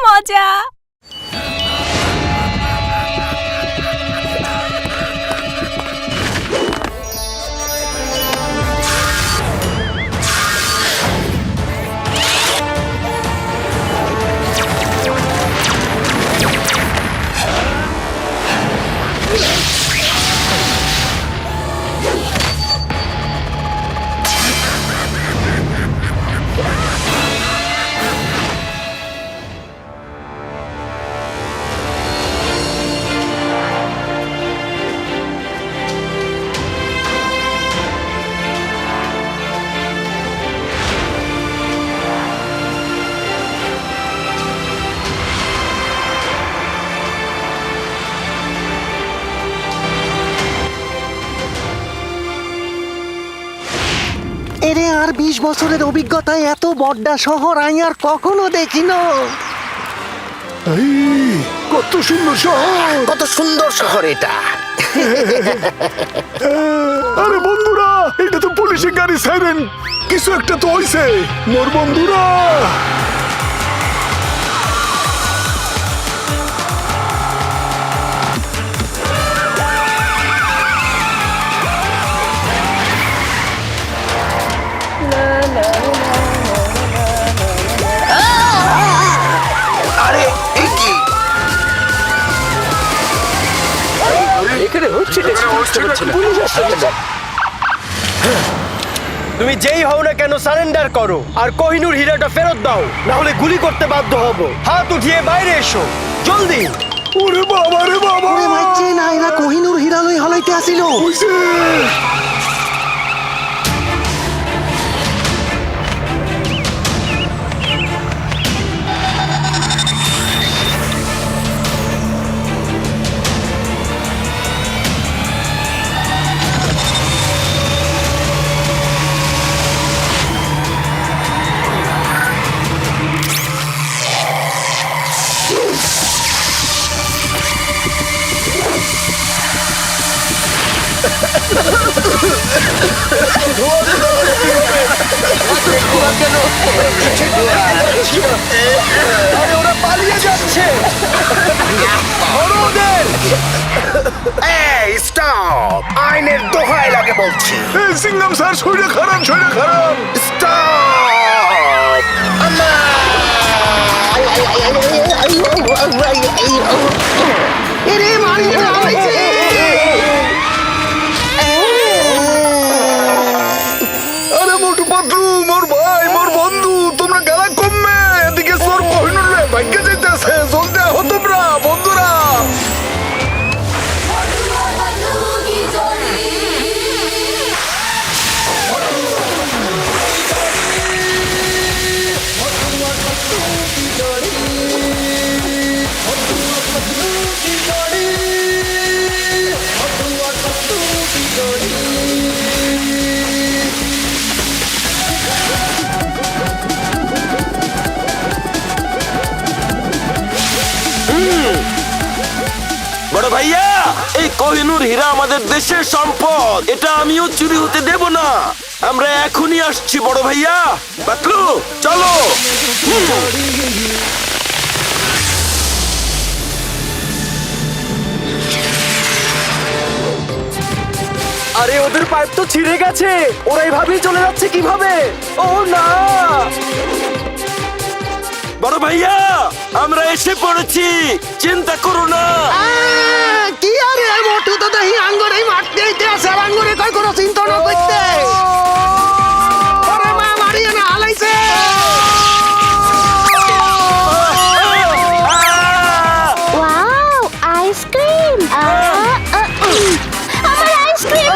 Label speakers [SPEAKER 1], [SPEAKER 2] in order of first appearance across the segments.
[SPEAKER 1] মজা।
[SPEAKER 2] এরে আর 20 বছরের অভিজ্ঞতায় এত বড়টা শহর আমি আর কখনো দেখিনো।
[SPEAKER 3] কত সুন্দর শহর!
[SPEAKER 4] কত সুন্দর শহর এটা।
[SPEAKER 3] আরে বন্ধুরা, এটা তো পুলিশের গাড়ি সাইরেন। কিছু একটা তো হইছে মোর বন্ধুরা।
[SPEAKER 4] আরে এই কি?
[SPEAKER 5] এখানে হচ্ছে তুমি যেই হও না কেন সারেন্ডার করো আর কোহিনূর হীরাটা ফেরত দাও, না হলে গুলি করতে বাধ্য হব। হাত উঠিয়ে বাইরে এসো জলদি।
[SPEAKER 3] ওরে বাবা রে বাবা!
[SPEAKER 2] ওরে মাইচে না, এরা কোহিনূর হীরা লই হলাইতে আসিল।
[SPEAKER 3] হইছে!
[SPEAKER 5] আরে ওরা পালিয়ে যাচ্ছে। ধরো ওদের।
[SPEAKER 4] এই স্টপ! আইনের দোহাই লাগে বলছি।
[SPEAKER 3] এই সিঙ্গাম স্যার, শরীরে খারাপ, শরীরে খারাপ!
[SPEAKER 4] স্টপ!
[SPEAKER 2] এরে মারিতে হলাইছে।
[SPEAKER 3] আরে মোটু পাতলু, মোর ভাই, মোর বন্ধু, তোমরা গেলা কমবে। এদিকে সোর কোহিনূর রে ভাগ্যে যাইতেছে। জলদি আহো তোমরা, বন্ধুরা।
[SPEAKER 6] বড় ভাইয়া, এই কোহিনূর হীরা আমাদের দেশের সম্পদ। এটা আমিও চুরি হতে দেব না। আমরা এখনই আসছি বড় ভাইয়া। পাতলু চলো।
[SPEAKER 5] আরে ওদের পাইপ তো ছিঁড়ে গেছে। ওরা এইভাবেই চলে যাচ্ছে কিভাবে? ও না!
[SPEAKER 6] বড় ভাইয়া, আমরা এসে পড়েছি, চিন্তা করো না।
[SPEAKER 2] কি আরে মোটু তো দেখি আঙ্গুরে মারতে আইতে আছে, আর আঙ্গুরে কই কোনো চিন্তা না করতে। ওরে মা, মারিয়ে না হালাইছে।
[SPEAKER 7] Wow, ice cream! আমার আইসক্রিম!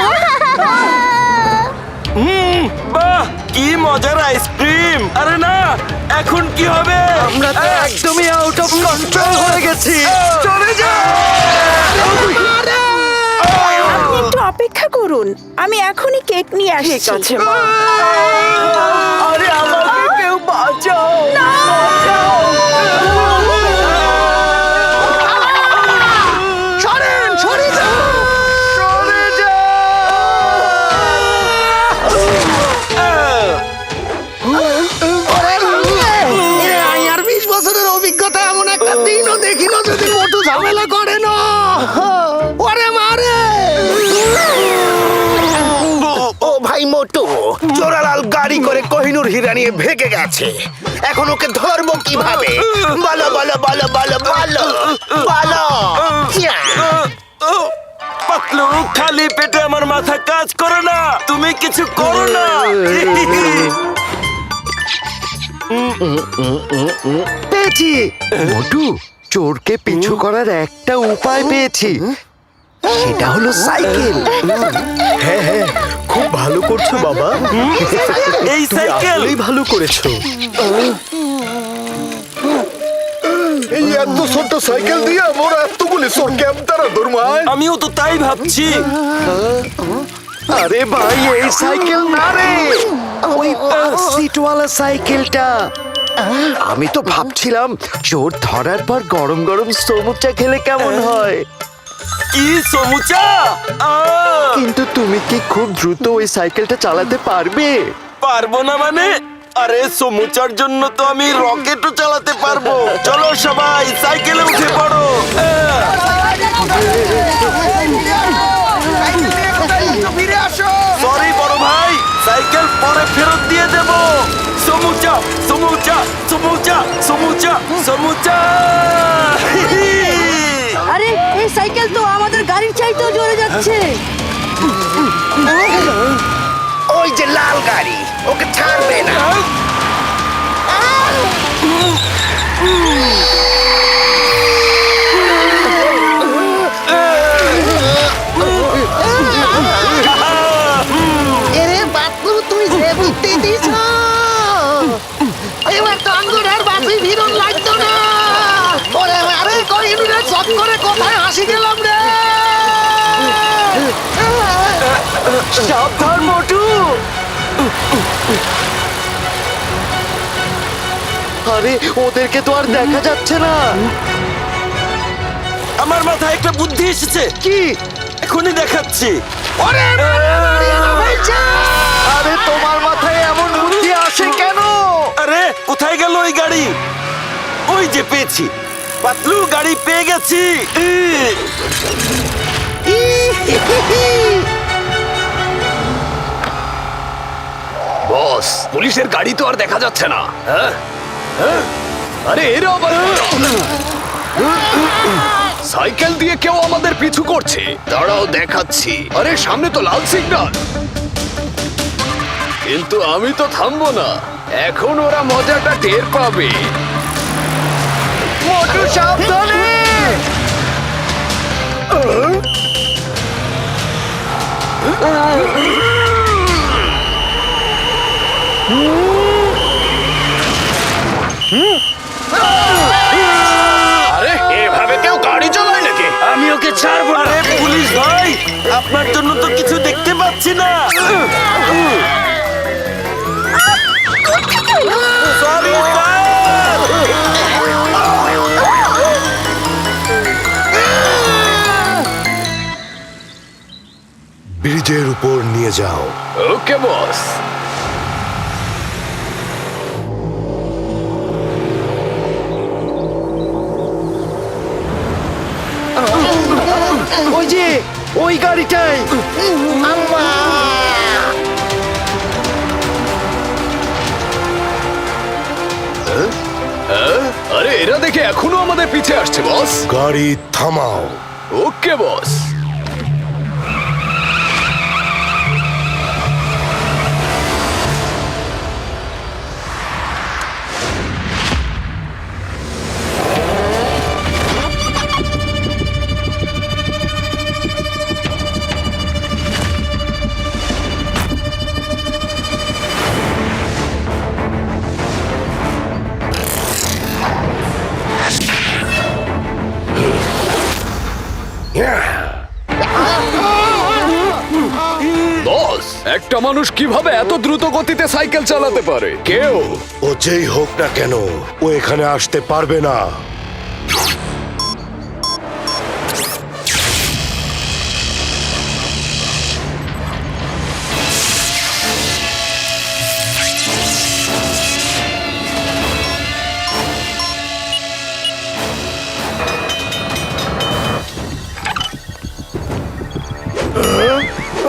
[SPEAKER 6] বাহ, কি মজার আইসক্রিম! আরে না, এখন কি হবে?
[SPEAKER 5] আমরা তো একদমই আউট অফ কন্ট্রোল হয়ে গেছি। চলে যাও!
[SPEAKER 1] আপনি একটু অপেক্ষা করুন, আমি এখনই কেক নিয়ে আসছি।
[SPEAKER 5] ঠিক আছে মা। আরে আমাকে কেউ বাঁচাও! বাঁচাও!
[SPEAKER 2] সরেন, সরে যাও।
[SPEAKER 5] সরে যাও!
[SPEAKER 2] ওরে বাবা! এরে আমি আর 20 বছরের অভিজ্ঞতা এমন
[SPEAKER 4] কোহিনুর হীরা নিয়ে ভেগে গেছে। এখন ওকে ধরবো কিভাবে? বলো বলো বলো বলো বলো বলো। ইয়া!
[SPEAKER 6] পাতলু, খালি পেটে আমার মাথা কাজ করে না, তুমি কিছু করো না।
[SPEAKER 2] পেয়েছি মোটু, চোরকে পিছু করার একটা উপায় পেয়েছি, সেটা হলো সাইকেল।
[SPEAKER 5] হ্যাঁ হ্যাঁ, খুব ভালো করছো বাবা।
[SPEAKER 6] এই সাইকেল
[SPEAKER 5] আসলেই ভালো করেছো।
[SPEAKER 3] এই এত ছোট্ট সাইকেল দিয়ে মোরা এতগুলি চোর ক্যাম্প তারা ধর্মায়।
[SPEAKER 6] আমিও তো তাই ভাবছি।
[SPEAKER 2] আরে ভাই, এই সাইকেল না রে, ওই 5 সিটওয়ালা সাইকেলটা। আমি তো ভাবছিলাম চোর ধরার পর গরম গরম সমুচা খেলে কেমন হয়,
[SPEAKER 6] কি সমুচা?
[SPEAKER 2] কিন্তু তুমি কি খুব দ্রুত ওই সাইকেলটা চালাতে পারবে?
[SPEAKER 6] পারবো না মানে? আরে সমুচার জন্য তো আমি রকেটও চালাতে পারবো। চলো সবাই সাইকেলে উঠে পড়ো। সরি বড় ভাই, সাইকেল পরে ফেরত দিয়ে দেব। সমুচা সমুচা সমুচা সমুচা সমুচা।
[SPEAKER 8] আরে এই সাইকেল তো আমাদের গাড়ির চাইতেও জোরে যাচ্ছে।
[SPEAKER 4] ওই যে লাল গাড়ি, ওকে ছাড়বে না।
[SPEAKER 2] এরে বাপু, তুই যে বুদ্ধি দিছ, এবার তো আঙ্গুর আর বাপি ভিড়ন লাগতো না। ওরে আরে কোহিনুরের চক্করে কোথায় হাসি গেলাম রে। সাবধান মোটু। আরে ওদেরকে তো আর দেখা যাচ্ছে না।
[SPEAKER 6] আমার মাথায় একটা বুদ্ধি এসেছে,
[SPEAKER 2] কি?
[SPEAKER 6] এখনই দেখাচ্ছি।
[SPEAKER 2] আরে তোমার মাথায় এমন বুদ্ধি আসে কেন?
[SPEAKER 6] আরে কোথায় গেল ওই গাড়ি? ওই যে পেয়েছি, পাতলু গাড়ি পেয়ে গেছি।
[SPEAKER 3] বস, পুলিশের গাড়ি তো আর দেখা যাচ্ছে না। হ্যাঁ হ্যাঁ, আরে এরা আবার সাইকেল দিয়ে কেউ আমাদের পিছু করছে। দাঁড়াও দেখাচ্ছি। আরে সামনে তো লাল সিগন্যাল, কিন্তু আমি তো থামবো না। এখন ওরা মজাটা টের পাবে।
[SPEAKER 2] মোটু সাবধানে।
[SPEAKER 3] আরে এভাবে কেউ গাড়ি চালায় নাকি?
[SPEAKER 6] আমি ওকে ছাড়বো না। আরে পুলিশ ভাই, আপনার জন্য তো কিছু দেখতে পাচ্ছি না। Sorry sir.
[SPEAKER 3] ব্রিজের উপর নিয়ে যাও। ওকে বস।
[SPEAKER 2] ওই যে ওই গাড়িটাই।
[SPEAKER 3] আরে এরা দেখে এখনো আমাদের পিছে আসছে বস। গাড়ি থামাও। ওকে বস। বস, একটা মানুষ কিভাবে এত দ্রুত গতিতে সাইকেল চালাতে পারে? কেউ
[SPEAKER 9] ও যেই হোক না কেন, ও এখানে আসতে পারবে না।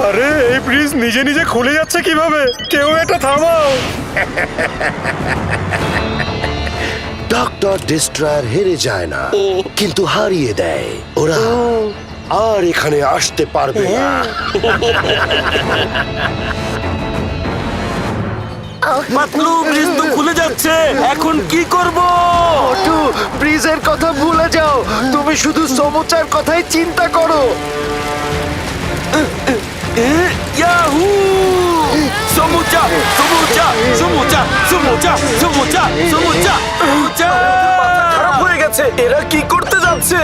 [SPEAKER 3] আরে এই ব্রিজ নিজে নিজে খুলে যাচ্ছে কিভাবে? কেউ এটা থামাও।
[SPEAKER 9] ডক্টর ডিস্ট্রয়ার হেরে যায় না, কিন্তু হারিয়ে দেয়। ওরা আর এখানে আসতে পারবে না।
[SPEAKER 6] পাতলু, ব্রিজ তো খুলে যাচ্ছে, এখন কি করব?
[SPEAKER 2] মোটু, ব্রিজের কথা ভুলে যাও, তুমি শুধু সমুচার কথাই চিন্তা করো।
[SPEAKER 6] ইয়াহু! সমুচা, সমুচা, সমুচা, সমুচা, সমুচা, সমুচা, সমুচা! মাথা খারাপ হয়ে গেছে, এরা কি করতে যাচ্ছে?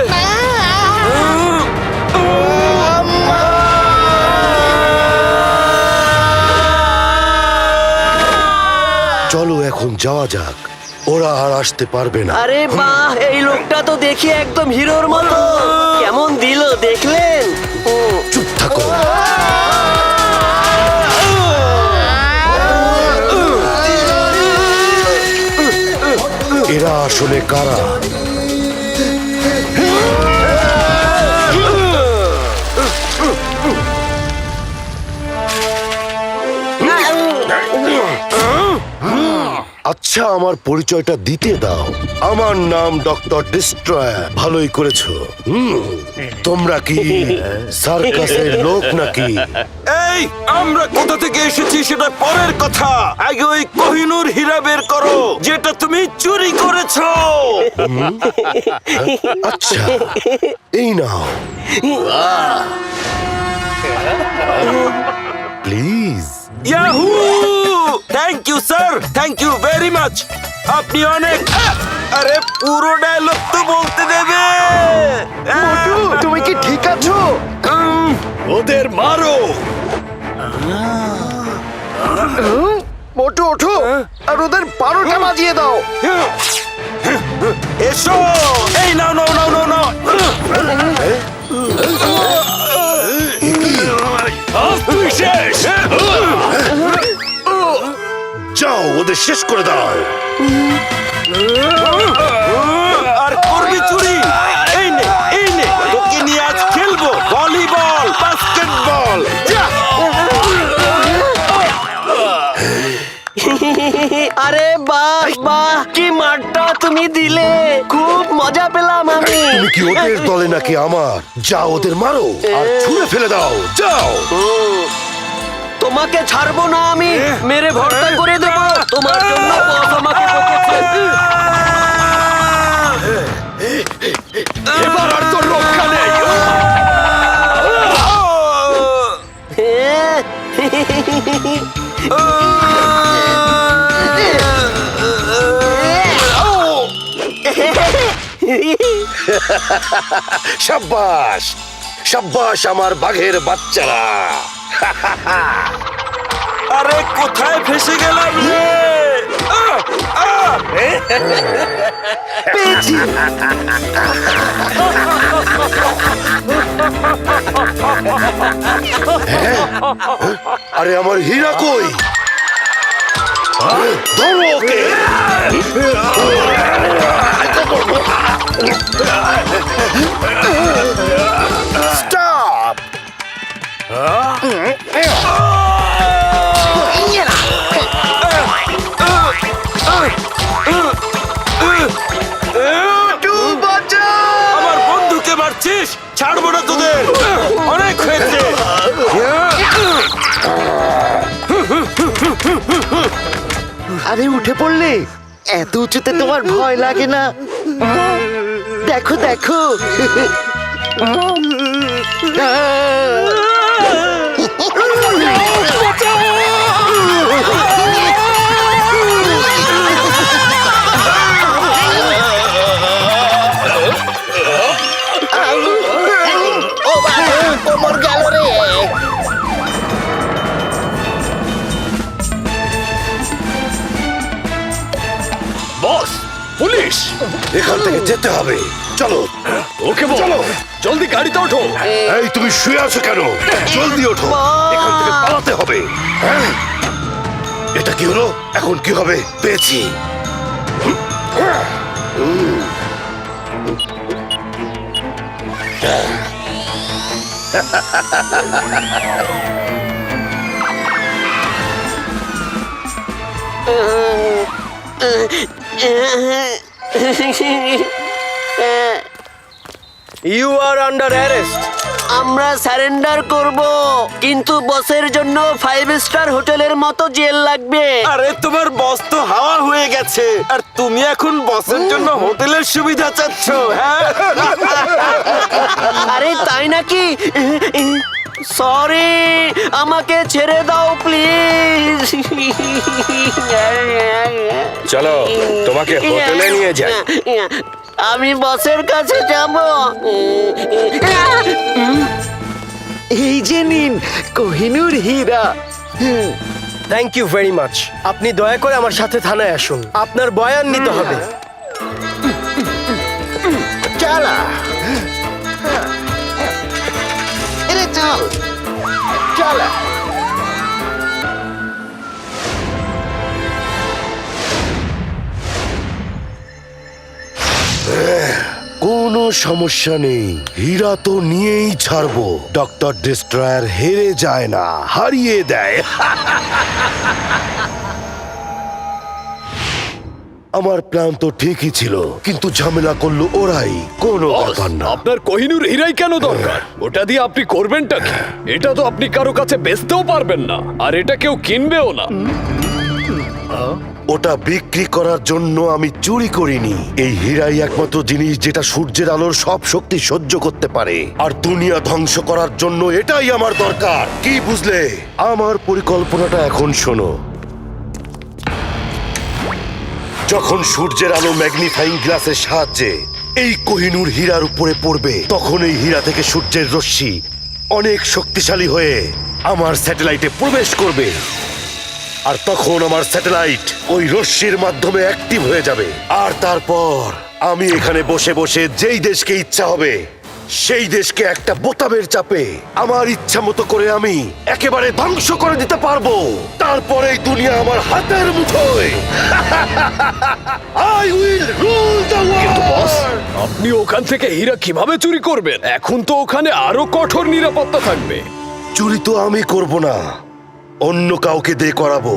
[SPEAKER 9] চলো এখন যাওয়া যাক, ওরা আর আসতে পারবে না।
[SPEAKER 5] আরে বাহ, এই লোকটা তো দেখি একদম হিরোর মতো। কেমন দিল দেখলেন?
[SPEAKER 9] চুপ থাকো। এরা আসলে কারা? আচ্ছা, আমার পরিচয়টা দিতে দাও। আমার নাম ডক্টর ডিস্ট্রয়ার। ভালোই করেছো। তোমরা কি সার্কাসের লোক নাকি?
[SPEAKER 6] এই, আমরা কোথা থেকে এসেছি সেটা পরের কথা। আগে ওই কোহিনূর হীরা বের করো, যেটা তুমি চুরি করেছো।
[SPEAKER 9] আচ্ছা, এই নাও। Please.
[SPEAKER 6] Yahoo! Thank you sir, thank you very much. আপনি অনেক আরে পুরো ডায়লগ তো বলতে দেবে।
[SPEAKER 2] মোটু, তুমি কি ঠিক আছো?
[SPEAKER 3] ওদের মারো।
[SPEAKER 2] মোটু ওঠো, আর ওদের 12টা বাজিয়ে দাও।
[SPEAKER 6] এসো, এই নাও নাও নাও নাও নাও।
[SPEAKER 3] তুই শেষ।
[SPEAKER 9] যাও, ওদের শেষ করে দাও।
[SPEAKER 6] আর করবি চুরি? এই নে, এই নে, তোকে নিয়ে আজ খেলবো ভলিবল, বাস্কেটবল। যা!
[SPEAKER 5] আরে বাহ বাহ, কি মারটা তুমি দিলে, খুব মজা পেলাম আমি।
[SPEAKER 9] তুমি কি ওদের দলে নাকি আমার? যাও, ওদের মারো আর ছুঁড়ে ফেলে দাও। যাও।
[SPEAKER 5] তোমাকে ছাড়বো না আমি, মেরে ভর্তা করে দেবো। তোমার জন্য বস আমাকে বকেছে।
[SPEAKER 3] এবার আর তোর রক্ষা নেই।
[SPEAKER 9] সাব্বাস, সাব্বাস আমার বাঘের বাচ্চারা।
[SPEAKER 6] আরে কোথায় ফেসে গেলাম রে?
[SPEAKER 2] পেয়েছি।
[SPEAKER 9] আরে আমার হীরা কই? ধরো ওকে। স্টপ।
[SPEAKER 6] আমার বন্ধুকে মারছিস? ছাড়বো না তোদের, অনেক হয়েছে।
[SPEAKER 2] আরে উঠে পড়লে, এত উঁচুতে তোমার ভয় লাগে না? দেখো দেখো।
[SPEAKER 4] কোমর গেল রে।
[SPEAKER 3] বস, পুলিশ।
[SPEAKER 9] এখান থেকে যেতে হবে। চলো।
[SPEAKER 3] ওকে
[SPEAKER 9] চলো।
[SPEAKER 3] জলদি গাড়িতে ওঠো।
[SPEAKER 9] এই, তুমি শুয়ে আছো কেন? জলদি ওঠো, এখান থেকে পালাতে হবে। হ্যাঁ, এটা কি হলো? এখন কি হবে? পেয়েছি।
[SPEAKER 5] You are under arrest.
[SPEAKER 10] আমরা সারেন্ডার করব, কিন্তু বসের জন্য 5 স্টার হোটেলের মতো জেল লাগবে।
[SPEAKER 6] আরে তোমার বস তো হাওয়া হয়ে গেছে, আর তুমি এখন বসের জন্য হোটেলের সুবিধা চাচ্ছ? হ্যাঁ,
[SPEAKER 10] আরে তাই নাকি? সরি, আমাকে ছেড়ে দাও প্লিজ।
[SPEAKER 3] চলো তোমাকে হোটেলে নিয়ে যাই।
[SPEAKER 10] আমি বসের কাছে যাব।
[SPEAKER 2] এই যে নিন কোহিনূর হীরা।
[SPEAKER 5] Thank you very much. আপনি দয়া করে আমার সাথে থানায় আসুন, আপনার বয়ান নিতে হবে।
[SPEAKER 4] চালা এরে চল চালা।
[SPEAKER 9] কোনো সমস্যা নেই, হীরা তো নিয়েই ছাড়বো। ডক্টর ডিস্ট্রয়ার হেরে যায় না, হারিয়ে দেয়। আমার প্ল্যান তো ঠিকই ছিল, কিন্তু ঝামেলা করলো ওরাই। কোনো ব্যাপার না।
[SPEAKER 3] আপনার কোহিনূর হীরাই কেন দরকার? ওটা দিয়ে আপনি করবেনটা কি? এটা তো আপনি কারো কাছে বেচতেও পারবেন না, আর এটা কেউ কিনবেও না।
[SPEAKER 9] ওটা বিক্রি করার জন্য আমি চুরি করিনি। এই হীরাই একমাত্র জিনিস যেটা সূর্যের আলোর সব শক্তি সহ্য করতে পারে, আর দুনিয়া ধ্বংস করার জন্য এটাই আমার দরকার। কি বুঝলে? আমার পরিকল্পনাটা এখন শোনো। যখন সূর্যের আলো ম্যাগনিফাইং গ্লাসের সাহায্যে এই কোহিনূর হীরার উপরে পড়বে, তখন এই হীরা থেকে সূর্যের রশ্মি অনেক শক্তিশালী হয়ে আমার স্যাটেলাইটে প্রবেশ করবে, আর তখন আমার স্যাটেলাইট ওই রশ্মির মাধ্যমে অ্যাক্টিভ হয়ে যাবে। আর তারপর আমি এখানে বসে বসে যেই দেশকে ইচ্ছা হবে সেই দেশকে একটা বোতামের চাপে আমার ইচ্ছা মতো করে আমি একেবারে ধ্বংস করে দিতে পারবো। তারপরে এই দুনিয়া আমার হাতের মুঠোয়। I will rule the world!
[SPEAKER 3] আপনি ওখান থেকে হীরা কিভাবে চুরি করবেন? এখন তো ওখানে আরো কঠোর নিরাপত্তা থাকবে।
[SPEAKER 9] চুরি তো আমি করব না, অন্য কাউকে দিয়ে করাবো।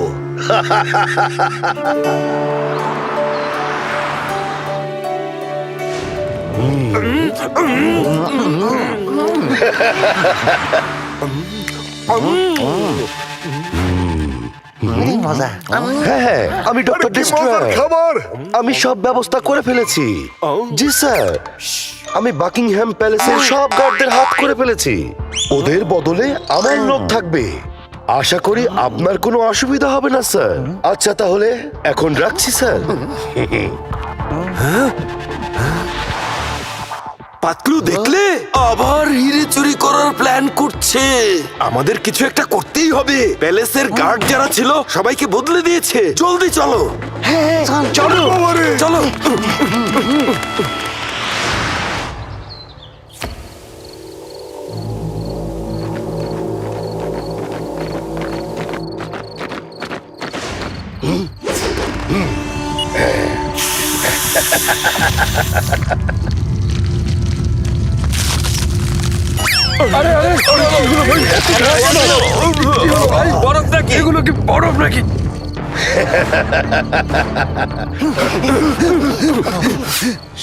[SPEAKER 9] হ্যাঁ, আমি ডক্টর ডিস্ট্রয়ার।
[SPEAKER 3] খাবার
[SPEAKER 9] আমি সব ব্যবস্থা করে ফেলেছি। জি স্যার, আমি বাকিংহ্যাম প্যালেসের সব গার্ডদের হাত করে ফেলেছি। ওদের বদলে আমার লোক থাকবে। আশা করি আপনার কোনো অসুবিধা হবে না স্যার। আচ্ছা তাহলে এখন রাখছি স্যার।
[SPEAKER 6] পাতলু দেখলে আবার হিরে চুরি করার প্ল্যান করছে। আমাদের কিছু একটা করতেই হবে। প্যালেসের গার্ড যারা ছিল সবাইকে বদলে দিয়েছে। জলদি চলো।
[SPEAKER 2] হ্যাঁ চলো।
[SPEAKER 6] চলো। বরফ নাকি? এগুলো কি বরফ নাকি?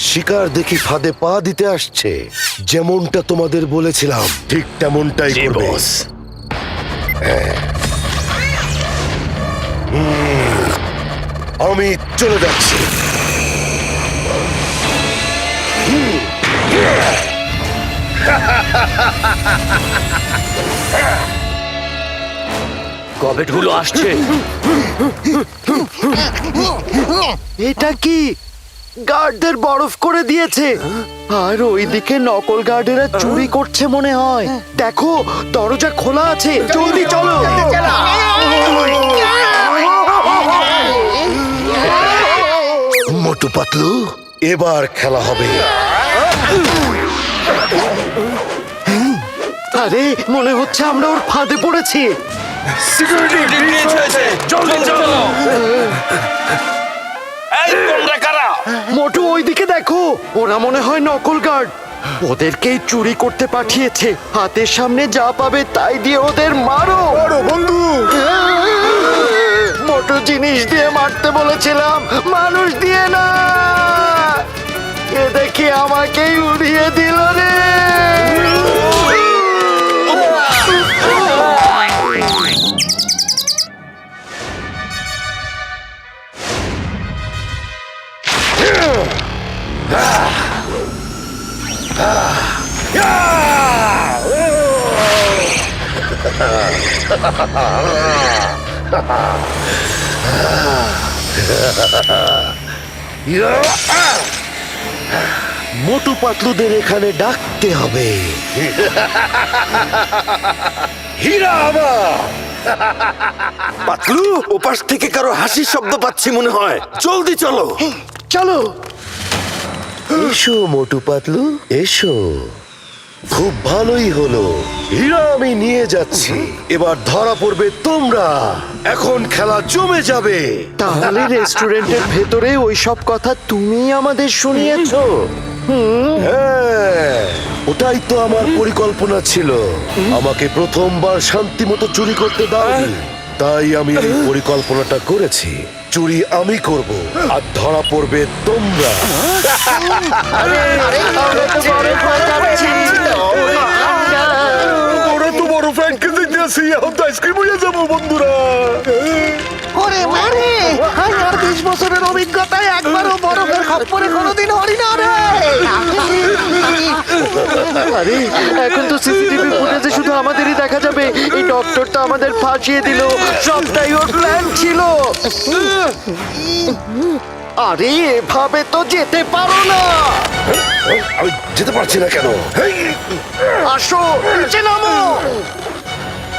[SPEAKER 9] শিকার দেখি ফাঁদে পা দিতে আসছে। যেমনটা তোমাদের বলেছিলাম ঠিক তেমনটাই করবে। আমি চলে যাচ্ছি।
[SPEAKER 5] গবেটগুলো আসছে।
[SPEAKER 2] এটা কি? গার্ডদের বরফ করে দিয়েছে, আর ওইদিকে নকল গার্ডেরা চুরি করছে মনে হয়। দেখো দরজা খোলা আছে, জলদি চলো।
[SPEAKER 9] মোটু পাতলু, এবার খেলা হবে।
[SPEAKER 2] আরে মনে হচ্ছে আমরা ওর ফাঁদে পড়েছি।
[SPEAKER 6] সিকিউরিটি ব্রিচ হয়েছে। জলদি চলো। এই তোমরা কারা?
[SPEAKER 2] মোটু ওইদিকে দেখো, ওরা মনে হয় নকল গার্ড। ওদেরকেই চুরি করতে পাঠিয়েছে। হাতের সামনে যা পাবে তাই দিয়ে ওদের মারো।
[SPEAKER 3] বন্ধু,
[SPEAKER 2] মোটু ছোট জিনিস দিয়ে মারতে বলেছিলাম, মানুষ দিয়ে না। এ দেখি আমাকেই উড়িয়ে দিল রে।
[SPEAKER 9] মোটু পাতলুদের এখানে ডাকতে হবে। হীরা আমার!
[SPEAKER 6] পাতলু, ওপাশ থেকে কারো হাসির শব্দ পাচ্ছি মনে হয়। জলদি চলো।
[SPEAKER 2] চলো।
[SPEAKER 9] এসো মোটু পাতলু, এসো। খুব ভালোই হলো, হীরা আমি নিয়ে যাচ্ছি। এবার ধরা পড়বে তোমরা। এখন খেলা জমে যাবে।
[SPEAKER 2] তাহলে রেস্টুরেন্টের ভেতরে ওই সব কথা তুমি আমাদের শুনিয়েছো?
[SPEAKER 9] হ্যাঁ, ওটাই তো আমার পরিকল্পনা ছিল। আমাকে প্রথমবার শান্তি মতো চুরি করতে দাওনি, তাই আমি এই পরিকল্পনাটা করেছি। চুরি আমি করব আর ধরা পড়বে তোমরা।
[SPEAKER 3] ওরা তো বড় ফ্যানকে দেখতেছি, এখন তো আইসক্রিম হয়ে যাবো বন্ধুরা।
[SPEAKER 4] ওরে মারে, আমার 20 বছরের অভিজ্ঞতায় একবারও বরফের খপ্পরে কোনোদিন হরি না রে।
[SPEAKER 2] আরে এখন তো সিসিটিভি ফুটেজে শুধু আমাদেরই দেখা যাবে। এই ডক্টরটা আমাদের ফাঁসিয়ে দিল, সবটাই ওর প্ল্যান ছিল। আরে এভাবে তো যেতে পারো না।
[SPEAKER 9] আমি যেতে পারছি না কেন?
[SPEAKER 2] আসো, নিচে নামো।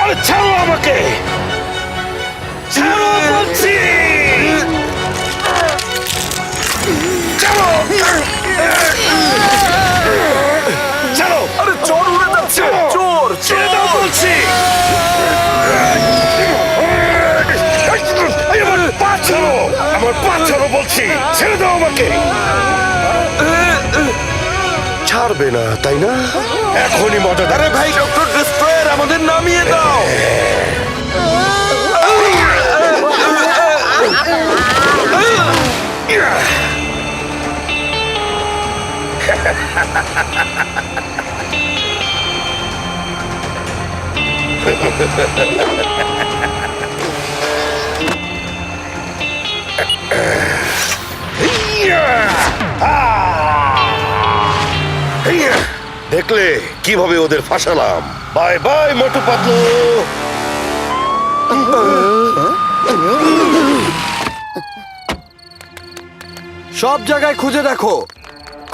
[SPEAKER 9] আরে ছাড়ো আমাকে, ছাড়ো বলছি। ছাড়ো, ছাড়ো।
[SPEAKER 3] আরে চোর উড়ে যাচ্ছে, চোর
[SPEAKER 9] ছেড়ে দাও বলছি। এই আমার পা ছাড়ো, আমার পা ছাড়ো বলছি। ছেড়ে দাও আমাকে। ছাড়বে না তাই না? এখনই মজা।
[SPEAKER 6] আরে ভাই, ডক্টর ডেস্ট্রয়ার আমাদের নামিয়ে দাও।
[SPEAKER 9] দেখলে কিভাবে ওদের ফাঁসালাম? Bye bye Motu Patlu.
[SPEAKER 5] সব জায়গায় খুঁজে দেখো,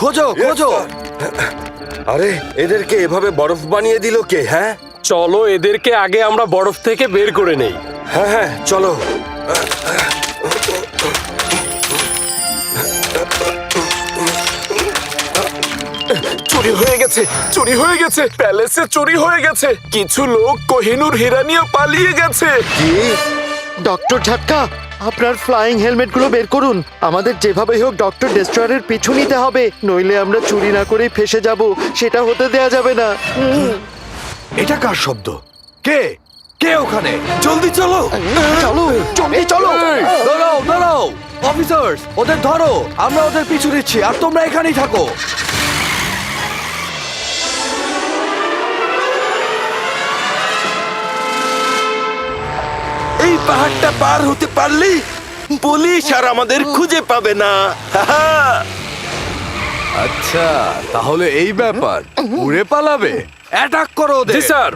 [SPEAKER 5] খোঁজো খোঁজো।
[SPEAKER 6] আরে এদেরকে এভাবে বরফ বানিয়ে দিল কে? হ্যাঁ
[SPEAKER 5] চলো এদেরকে আগে আমরা বরফ থেকে বের করে নেই।
[SPEAKER 6] হ্যাঁ হ্যাঁ, চলো।
[SPEAKER 3] চুরি হয়ে গেছে, চুরি হয়ে গেছে, প্যালেসে চুরি হয়ে গেছে। কিছু লোক কোহিনূর হীরা নিয়ে পালিয়ে গেছে।
[SPEAKER 2] ডক্টর ঝাটকা, আপনার ফ্লাইং হেলমেটগুলো বের করুন। আমাদের যেভাবে হোক ডক্টর ডেস্ট্রয়ারের পিছু নিতে হবে, নইলে আমরা চুরি না করেই ফেসে যাব। সেটা হতে দেয়া যাবে না।
[SPEAKER 5] এটা কার শব্দ? কে কে ওখানে?
[SPEAKER 6] জলদি চলো।
[SPEAKER 2] চলো, জলদি চলো।
[SPEAKER 5] দাঁড়াও দাঁড়াও, অফিসার্স ওদের ধরো। আমরা ওদের পিছু নিচ্ছি আর তোমরা এখানেই থাকো।
[SPEAKER 6] এই পাহাড়টা পার হতে পারলি পুলিশ আর আমাদের খুঁজে পাবে না।
[SPEAKER 5] আচ্ছা তাহলে এই ব্যাপার, উড়ে পালাবে। অ্যাটাক করো ওদের। জি স্যার।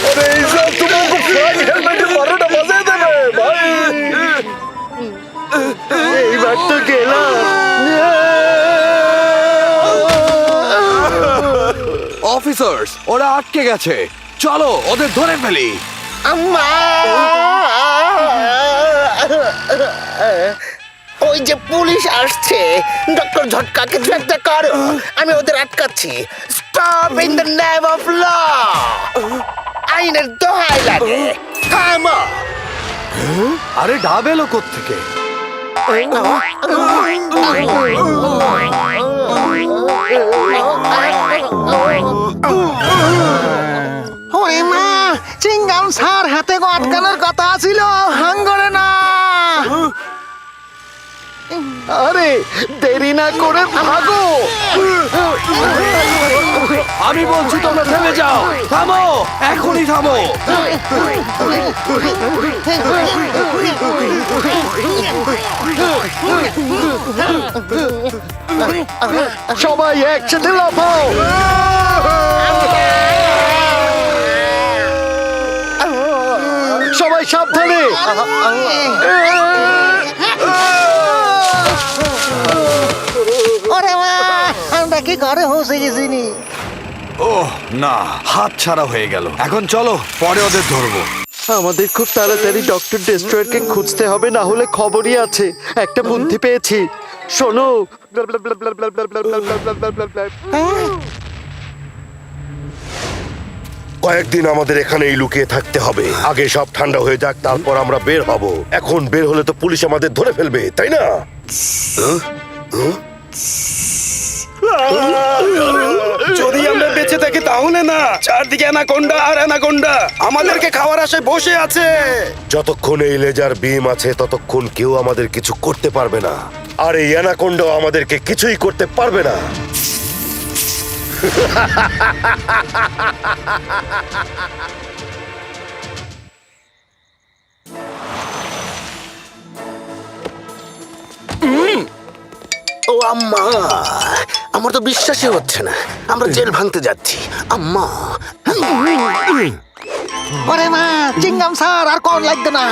[SPEAKER 3] আরে এইসব তোমাকে ফ্লাইং হেলমেটে বারোটা বাজিয়ে দেবে ভাই।
[SPEAKER 2] এইবার তো গেলাম।
[SPEAKER 5] অফিসার্স ওরা আটকে গেছে, চলো ওদের ধরে ফেলি।
[SPEAKER 4] ওই যে পুলিশ আসছে, ডক্টর ঝটকা কিছু একটা করো, আমি ওদের আটকাচ্ছি। Stop in the name of law. আইনের দোহাই লাগে, থামো।
[SPEAKER 5] আরে ডাব এলো কোত্থেকে?
[SPEAKER 4] ওরে মা, চিংগাম স্যার হাতে গো আটকানোর কথা ছিল, হাঙ্গরে না।
[SPEAKER 2] আরে দেরি না করে ভাগো।
[SPEAKER 5] আমি বলছি তোমরা থেমে যাও, থামো, এখনই থামো।
[SPEAKER 2] সবাই একসাথে লাফাও। সবাই সাবধানে।
[SPEAKER 4] ওরে মা, আমরা কি ঘরে পৌঁছে গেছিনি?
[SPEAKER 3] ওহ না, হাত ছাড়া হয়ে গেল। এখন চলো, পরে ওদের ধরবো।
[SPEAKER 2] আমাদের খুব তাড়াতাড়ি ডক্টর ডেস্ট্রয়ারকে খুঁজতে হবে, না হলে খবরই আছে। একটা বুদ্ধি পেয়েছি, শোনো।
[SPEAKER 9] কয়েকদিন আমাদের এখানেই লুকিয়ে থাকতে হবে। আগে সব ঠান্ডা হয়ে যাক, তারপর আমরা বের হব। এখন বের হলে তো পুলিশ আমাদের ধরে ফেলবে, তাই না?
[SPEAKER 5] যদি আমরা বেঁচে থাকি তাহলে না, চারদিকে অ্যানাকোন্ডা আর অ্যানাকোন্ডা আমাদেরকে খাওয়ার আশায় বসে আছে।
[SPEAKER 9] যতক্ষণ এই লেজার বিম আছে ততক্ষণ কেউ আমাদের কিছু করতে পারবে না, আর এই অ্যানাকোন্ডাও আমাদেরকে কিছুই করতে পারবে না।
[SPEAKER 4] ও আম্মা, আমার তো বিশ্বাসই হচ্ছে না আমরা জেল ভাঙতে যাচ্ছি। আম্মা, ওরে মা, চিংগাম স্যার আর কোন লাগবে না।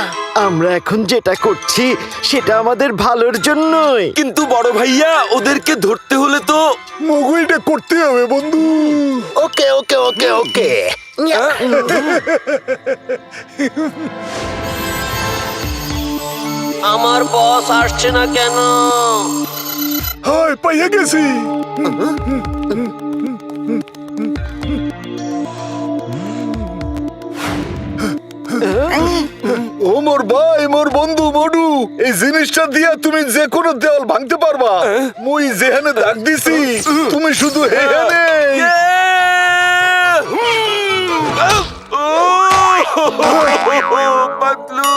[SPEAKER 2] আমরা এখন যেটা করছি সেটা আমাদের ভালোর জন্যই।
[SPEAKER 6] কিন্তু বড় ভাইয়া, ওদেরকে ধরতে হলে তো
[SPEAKER 3] মুগুইটা করতে হবে বন্ধু।
[SPEAKER 4] ওকে ওকে ওকে ওকে।
[SPEAKER 10] আমার বস আসছে না কেন?
[SPEAKER 3] হাই, পাইয়া গেছি। ও মোর ভাই, মোর বন্ধু মডু, এই জিনিসটা দিয়া তুমি যে কোনো দেওয়াল ভাঙতে পারবা। মুই যেখানে দাগ দিছি তুমি শুধু হেখানে।
[SPEAKER 6] পাতলু,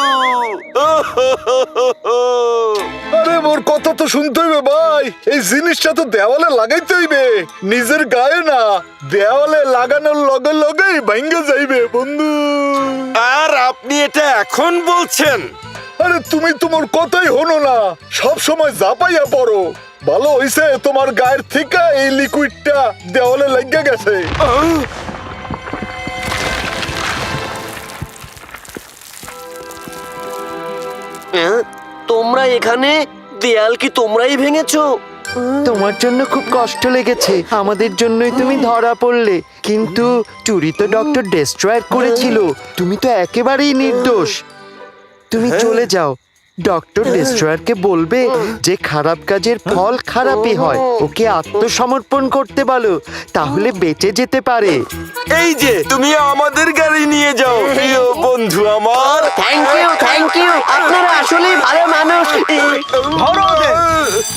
[SPEAKER 3] আরে মোর কথা তো শুনতে হইবে ভাই, এই জিনিসটা তো দেওয়ালে লাগাইতে হইবে, নিজের গায়ে না। দেওয়ালে লাগানোর লগে লগেই ভাঙ্গে যাইবে বন্ধু।
[SPEAKER 6] আর আপনি এটা এখন বলছেন?
[SPEAKER 3] আরে তুমি তোমার কথাই হলো না, সব সময় জাপাইয়া পড়ো। ভালো হইছে তোমার গায়ের থেকে এই লিকুইডটা দেওয়ালে লাগিয়ে গেছে।
[SPEAKER 10] তোমরা এখানে? দেয়াল কি তোমরাই ভেঙেছো?
[SPEAKER 2] তোমার জন্য খুব কষ্ট লেগেছে, আমাদের জন্যই তুমি ধরা পড়লে। কিন্তু চুরি তো ডক্টর ডেস্ট্রয়ার করেছিল, তুমি তো একেবারেই নির্দোষ। তুমি চলে যাও, ডক্টর ডেস্ট্রয়ারকে বলবে যে খারাপ কাজের ফল খারাপই হয়। ওকে আত্মসমর্পণ করতে বলো, তাহলে বেঁচে যেতে পারে।
[SPEAKER 6] এই যে তুমি আমাদের গাড়ি নিয়ে যাও, প্রিয় বন্ধু আমার।
[SPEAKER 10] থ্যাংক ইউ, থ্যাংক ইউ, আপনারা আসলেই ভালো মানুষ।
[SPEAKER 5] ধরো ওদের,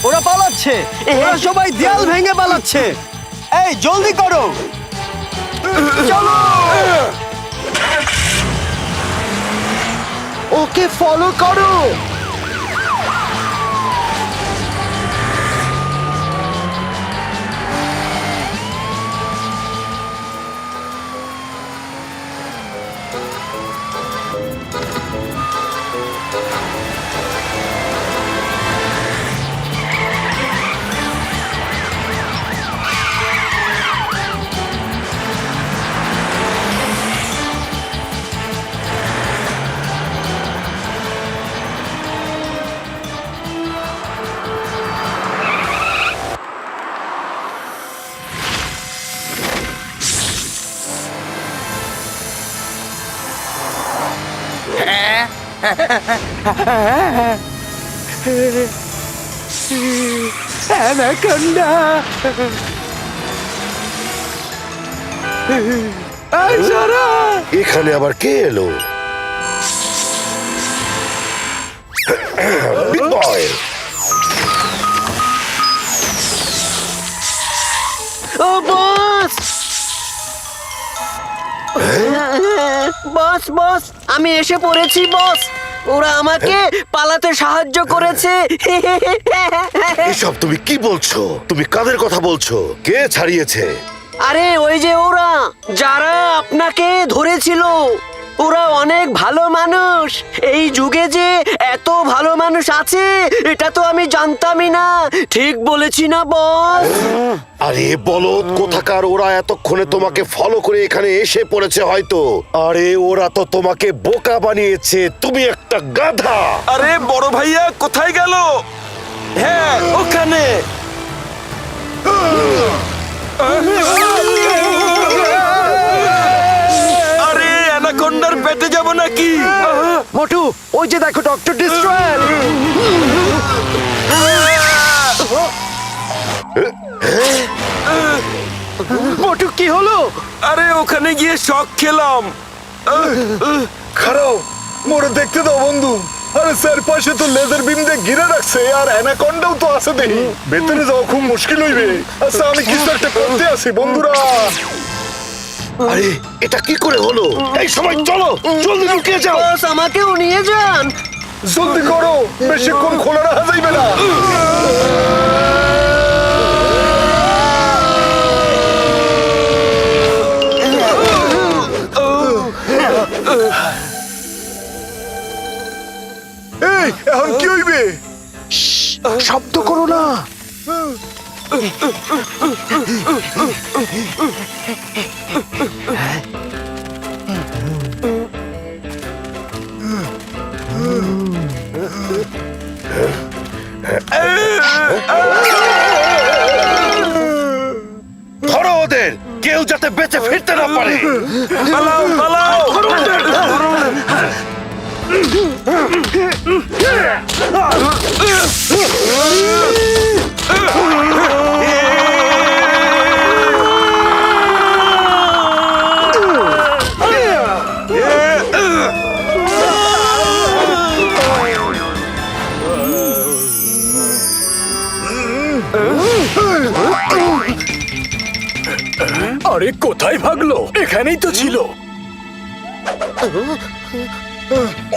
[SPEAKER 5] ওরা পালাচ্ছে, ওরা সবাই দেয়াল ভেঙে পালাচ্ছে। এই জলদি করো, চলো।
[SPEAKER 2] ওকে ফলো করো।
[SPEAKER 5] অ্যানাকোন্ডা, এই সরা।
[SPEAKER 9] এখানে আবার কে এলো? বিগ বয়,
[SPEAKER 10] ও বস বস বস আমি এসে পড়েছি বস ওরা আমাকে পালাতে সাহায্য করেছে
[SPEAKER 9] এসব তুমি কি বলছো? তুমি কাদের কথা বলছো? কে ছাড়িয়েছে?
[SPEAKER 10] আরে ওই যে ওরা যারা আপনাকে ধরেছিল ওরা অনেক ভালো মানুষ এই যুগে যে এত ভালো মানুষ আছে এটা তো আমি জানতামই না ঠিক বলেছি না বস
[SPEAKER 9] আরে বলদ কোথাকার, ওরা এতক্ষণে তোমাকে ফলো করে এখানে এসে পড়েছে হয়তো। আরে ওরা তো তোমাকে বোকা বানিয়েছে, তুমি একটা গাধা।
[SPEAKER 6] আরে বড় ভাইয়া কোথায় গেল? হ্যাঁ ওখানে। আরে অ্যানাকোন্ডার পেটে যাব নাকি?
[SPEAKER 2] মোটু, ওই যে দেখো ডক্টর ডিস্ট্রয়ার। মোটু কি হলো?
[SPEAKER 6] আরে ওখানে গিয়ে শক খেলাম।
[SPEAKER 3] খারাপ, মোরে দেখতে দাও বন্ধু। আরে চারপাশে তো লেজার বিম দিয়ে ঘিরে রাখছে, আর অ্যানাকন্ডাও তো আছে দেখি। ভেতরে যাওয়া খুব মুশকিল হইবে। আচ্ছা আমি কিছু একটা করতে আছি বন্ধুরা।
[SPEAKER 9] আরে এটা কি করে হলো? এই সময় চলো, জলদি লুকিয়ে যাও।
[SPEAKER 10] বস আমাকেও নিয়ে যান
[SPEAKER 3] জলদি করো, বেশিক্ষণ খোলা রাখা যাইবে না। এই এখন কি হইবে?
[SPEAKER 2] শব্দ করো না।
[SPEAKER 9] ধরো ওদের, কেউ যাতে বেঁচে ফিরতে না পারে।
[SPEAKER 6] পালাও পালাও।
[SPEAKER 3] আরে কোথায় ভাগলো? এখানেই তো ছিল।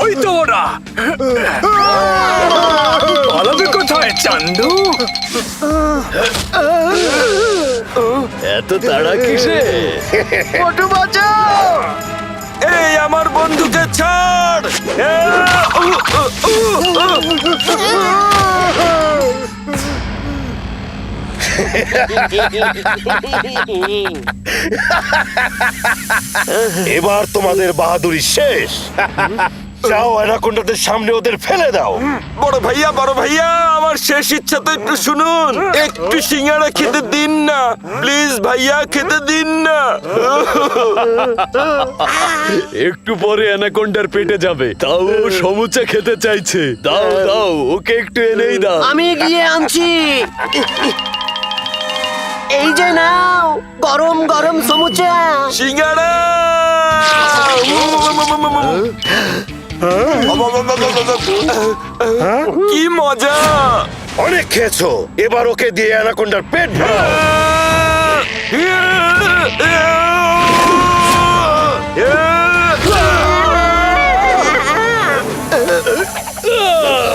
[SPEAKER 3] ওই তো ওরা। পালাবে কোথায় চান্দু? এত তাড়া কিসে?
[SPEAKER 2] মোটু বাঁচাও!
[SPEAKER 6] এই আমার বন্ধুকে ছাড়।
[SPEAKER 9] এবার তোমাদের বাহাদুরি শেষ। যাও অ্যানাকোন্ডাদের সামনে ওদের ফেলে দাও।
[SPEAKER 6] বড় ভাইয়া আমার শেষ ইচ্ছা তো একটু শুনুন। একটু সিঙ্গাড়া খেতে দিন না প্লিজ ভাইয়া, খেতে দিন না।
[SPEAKER 3] একটু পরে অ্যানাকোন্ডার পেটে যাবে, তাও ও সমুচা খেতে চাইছে। দাও দাও, ওকে একটু এনেই দাও।
[SPEAKER 10] আমি গিয়ে আনছি এই যে নাও গরম গরম সমুচা
[SPEAKER 6] সিঙ্গাড়া। কি মজা!
[SPEAKER 9] অনেক খেয়েছো, এবার ওকে দিয়ে অ্যানাকোন্ডার পেট ভরাও।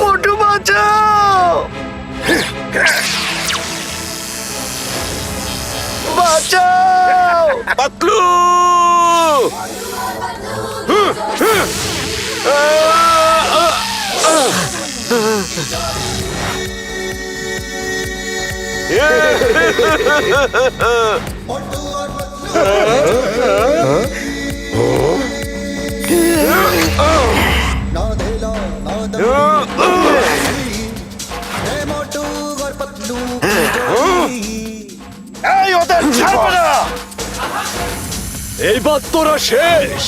[SPEAKER 2] মোটু বাঁচাও! বাঁচাও!
[SPEAKER 6] পাতলু!
[SPEAKER 9] এই ওদের ছাড়বে না।
[SPEAKER 3] এইবার তোরা শেষ।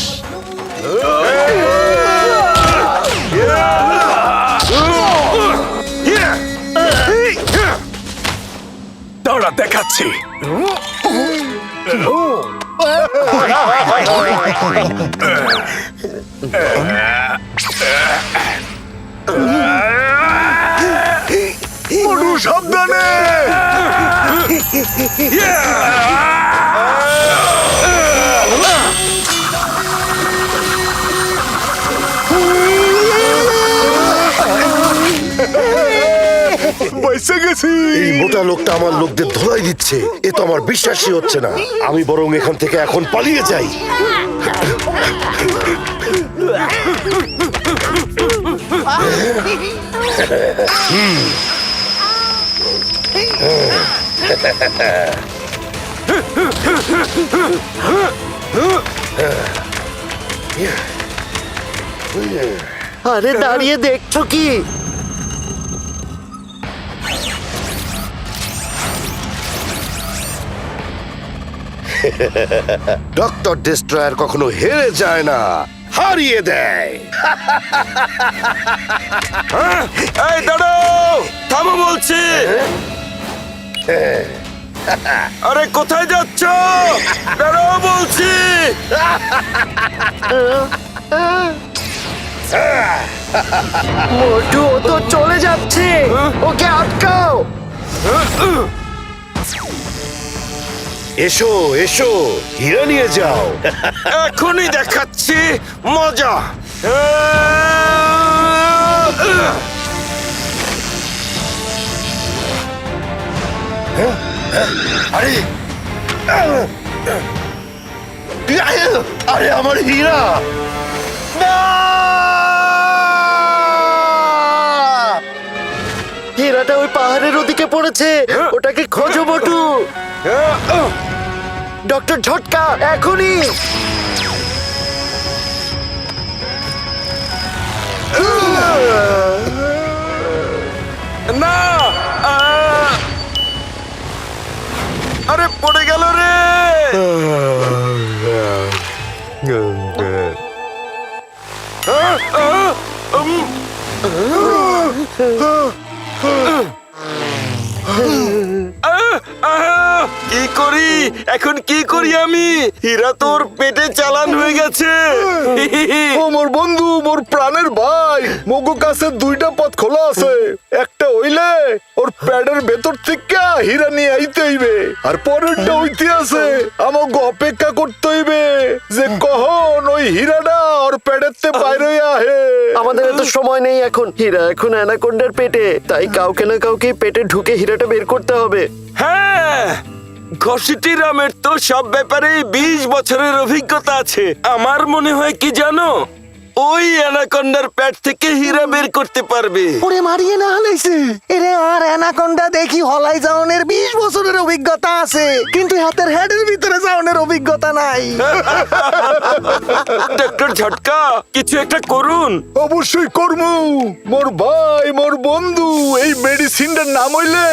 [SPEAKER 3] দাঁড়া দেখাচ্ছি।
[SPEAKER 2] মোটু সাবধানে!
[SPEAKER 3] বাইসে গেছি।
[SPEAKER 9] এই মোটা লোকটা আমার লোকদের ধোলাই দিচ্ছে, এ তো আমার বিশ্বাসই হচ্ছে না। আমি বরং এখান থেকে এখন পালিয়ে যাই।
[SPEAKER 2] আরে দাঁড়িয়ে দেখছো কি?
[SPEAKER 9] ডক্টর ডিস্ট্রয়ার কখনো হেরে যায় না, হারিয়ে দেয়।
[SPEAKER 6] এই দাঁড়াও, থামো বলছি। আরে কোথায় যাচ্ছ? দাঁড়াও বলছি।
[SPEAKER 2] মোটু, ও তো চলে যাচ্ছে, ওকে আটকাও।
[SPEAKER 9] এসো এসো, হীরা নিয়ে যাও।
[SPEAKER 6] এখনই দেখাচ্ছি মজা।
[SPEAKER 9] আরে আরে আমার হীরা! না!
[SPEAKER 2] হীরাটা ওই পাহাড়ের ওদিকে পড়েছে, ওটাকে খোঁজো মোটু। ডক্টর ঝটকা, এখনই!
[SPEAKER 6] না! আরে পড়ে গেল রে। কি করি এখন, কি করি আমি? হীরা তোর পেটে চালান হয়ে গেছে।
[SPEAKER 3] ও মোর বন্ধু, মোর প্রাণের ভাই, মগো কাছে দুইটা পথ খোলা আছে। একটা হইলে ওর প্যাডের ভেতর থেকে হীরা নিয়ে আইতে হইবে, আর পরেরটা হইতে আছে আমাকে অপেক্ষা করতে হইবে যে কখন ওই হীরাটা ওর প্যাডের তে বাইরে আহে।
[SPEAKER 2] আমাদের এত সময় নেই এখন। হীরা এখন অ্যানাকোন্ডার পেটে, তাই কাউকে না কাউকে পেটে ঢুকে হীরাটা বের করতে হবে।
[SPEAKER 6] হ্যাঁ, ঘসিটি রামের তো সব ব্যাপারে 20 বছরের অভিজ্ঞতা আছে। আমার মনে হয় কি জানো, ওই অ্যানাকন্ডার পেট থেকে হীরা বের করতে পারবে।
[SPEAKER 4] ওরে মারিয়ে না হলাইছে এরে, আর অ্যানাকোন্ডা দেখি হলাই যাওনের 20 বছরের অভিজ্ঞতা আছে, কিন্তু হাতের হেডের ভিতরে যাওনের অভিজ্ঞতা নাই।
[SPEAKER 6] ডক্টর ঝটকা, কিছু একটা করুন।
[SPEAKER 3] অবশ্যই করমু মোর ভাই, মোর বন্ধু। এই মেডিসিনটার নাম হইলে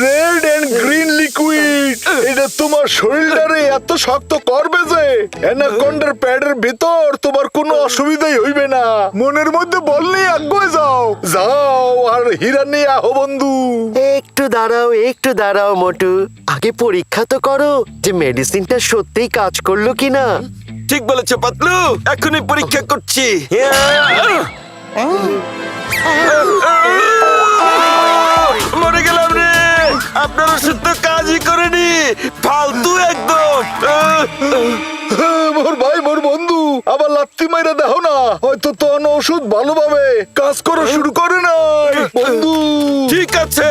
[SPEAKER 3] রেড এন্ড গ্রিন লিকুইড। এটা তোমার শরীরটারে এত শক্ত করবে যে অ্যানাকন্ডার প্যাডের ভিতর তোমার কোনো অসুবিধাই হইবে না। মনের মধ্যে বল নিয়ে আগুয়ে যাও, যাও আর হীরা নিয়ে আহো বন্ধু।
[SPEAKER 2] একটু দাঁড়াও মোটু, আগে পরীক্ষা তো করো যে মেডিসিনটা সত্যিই কাজ করলো কিনা।
[SPEAKER 6] ঠিক বলেছো পাতলু, এখনই পরীক্ষা করছি। মরে গেলাম রে। আপনার ওষুধ তো কাজই করেনি, ফালতু একদম।
[SPEAKER 3] মোর ভাই, মোর বন্ধু, আবার লাত্তি মাইরা দেখো না, হয়তো তোর ওষুধ ভালোভাবে কাজ করা শুরু করে নাই বন্ধু।
[SPEAKER 6] ঠিক আছে।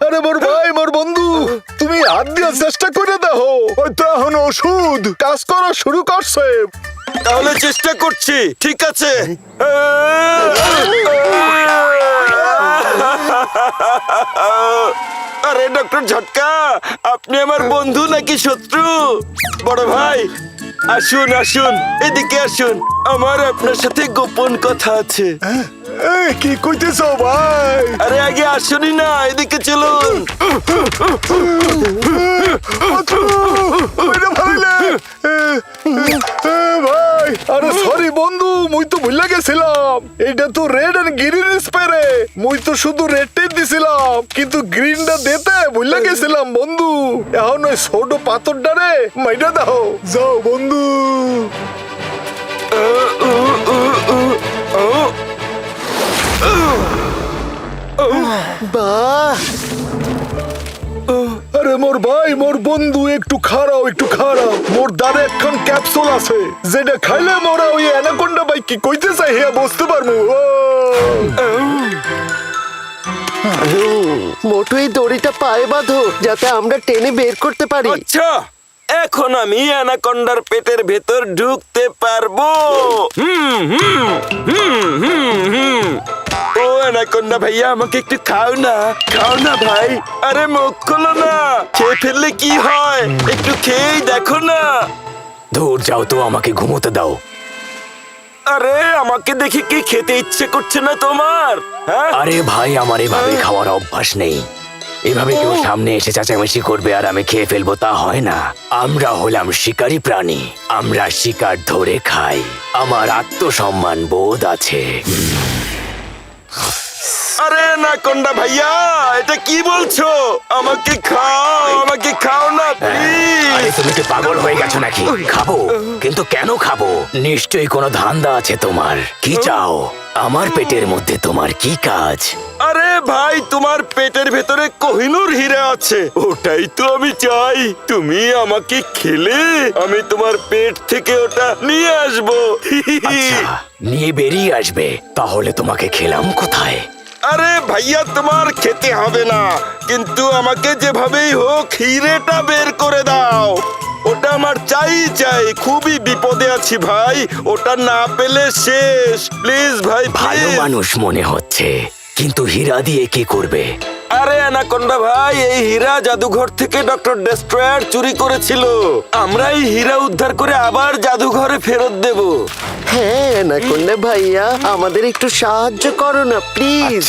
[SPEAKER 3] আরে মোর ভাই, মোর বন্ধু, তুমি হাত দিয়ে চেষ্টা করে দেখো, হয়তো এখন ওষুধ কাজ করা শুরু করছে।
[SPEAKER 6] তাহলে চেষ্টা করছি, ঠিক আছে। আরে ডক্টর ঝটকা, আপনি আমার বন্ধু নাকি শত্রু? বড় ভাই, আসুন আসুন, এদিকে আসুন, আমার আপনার সাথে গোপন কথা আছে।
[SPEAKER 3] কি কইতেছ ভাই?
[SPEAKER 6] আরে আগে আসুনি না, এদিকে চলুন।
[SPEAKER 3] ভাই, আরে সরি বন্ধু, মুই তো ভুলে গেছিলাম। এটা তো রেড এন্ড গ্রিন স্প্রে, মুই তো শুধু রেডটাই দিছিলাম, কিন্তু গ্রিনটা দিতে ভুলে গেছিলাম বন্ধু। এখন ওই ছোট পাথরটারে মাইরা দাও, যাও বন্ধু।
[SPEAKER 2] বাহ,
[SPEAKER 3] আরে মোর ভাই মোর বন্ধু একটু খাড়াও একটু খাড়াও মোর দ্বারে একখান ক্যাপসুল আছে যেটা খাইলে মোরা ওই অ্যানাকোন্ডা ভাই কি কইতে চাই হে বুঝতে পারবো
[SPEAKER 2] মোটু এই দড়িটা পায়ে বাঁধো যাতে আমরা টেনে বের করতে পারি।
[SPEAKER 6] আচ্ছা এখন আমি অ্যানাকন্ডার পেটের ভেতর ঢুকতে পারবো। হুম হুম হুম হুম হুম ও অ্যানাকন্ডা ভাইয়া আমাকে একটু খাও না ভাই। আরে মুখ খোলো না, খেয়ে ফেললে কি হয় একটু খেয়েই দেখো না।
[SPEAKER 5] দূর যাও তো, আমাকে ঘুমোতে দাও।
[SPEAKER 6] আরে আমাকে দেখে কি খেতে ইচ্ছে করছে না তোমার? হ্যাঁ
[SPEAKER 5] আরে ভাই, আমার এভাবে খাওয়ার অভ্যাস নেই। এভাবে কেউ সামনে এসে চেঁচামেচি করবে আর আমি খেয়ে ফেলবো তা হয় না। আমরা হলাম শিকারী প্রাণী, আমরা শিকার ধরে খাই, আমার আত্মসম্মান বোধ আছে।
[SPEAKER 6] আরে অ্যানাকন্ডা ভাইয়া এটা কি বলছো? আমাকে খাও না প্লিজ।
[SPEAKER 5] আরে তুমি কি পাগল হয়ে গেছো নাকি? খাবো, কিন্তু কেন খাবো? নিশ্চয়ই কোনো ধান্দা আছে তোমার। কি চাও? আমার পেটের মধ্যে তোমার কি কাজ?
[SPEAKER 6] আরে ভাই তোমার পেটের ভেতরে কোহিনূর হীরা আছে, ওটাই তো আমি চাই। তুমি আমাকে খেলে আমি তোমার পেট থেকে ওটা নিয়ে আসবো।
[SPEAKER 5] আচ্ছা, নিয়ে বেরিয়ে আসবে। তাহলে তোমাকে খেলাম কোথায়?
[SPEAKER 6] আরে ভাইয়া তোমার খেতে হবে না, কিন্তু আমাকে যেভাবেই হোক হিরেটা বের করে দাও। ওটা আমার চাই, খুবই বিপদে আছি ভাই, ওটা না পেলে শেষ। প্লিজ ভাই
[SPEAKER 5] ভালো
[SPEAKER 6] প্লিজ।
[SPEAKER 5] মানুষ মনে হচ্ছে, কিন্তু হীরা দিয়ে কি করবে?
[SPEAKER 6] আরে অ্যানাকোন্ডা ভাই, এই হীরা জাদুঘর থেকে ডক্টর ডেস্ট্রয়ার চুরি করেছিল। আমরা এই হীরা উদ্ধার করে আবার জাদুঘরে ফেরত দেব।
[SPEAKER 2] হ্যাঁ অ্যানাকোন্ডা ভাইয়া, আমাদের একটু সাহায্য করো না প্লিজ।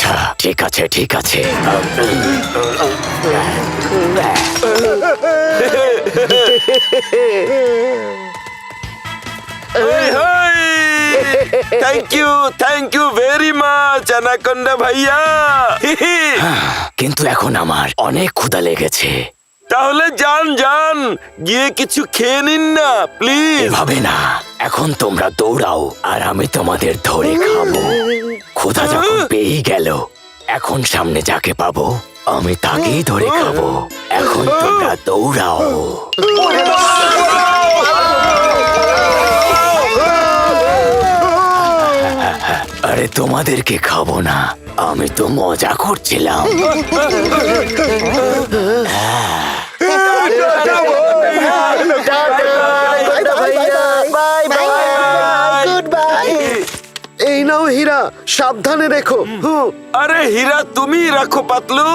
[SPEAKER 5] আচ্ছা ঠিক আছে।
[SPEAKER 6] Thank you very much anaconda ভাইয়া।
[SPEAKER 5] কিন্তু এখন আমার অনেক ক্ষুধা লেগেছে।
[SPEAKER 6] তাহলে যান গিয়ে কিছু খেয়ে নিন না প্লিজ।
[SPEAKER 5] এভাবে না, এখন তোমরা দৌড়াও আর আমি তোমাদের ধরে খাবো। ক্ষুধা যখন পেয়ে গেল, এখন সামনে যাকে পাবো আমি তাকেই ধরে খাবো। এখন তোমরা দৌড়াও। আরে তোমাদেরকে খাবো না, আমি তো মজা করছিলাম।
[SPEAKER 2] এই নাও হীরা, সাবধানে রেখো।
[SPEAKER 6] আরে হীরা তুমি রাখো পাতলু,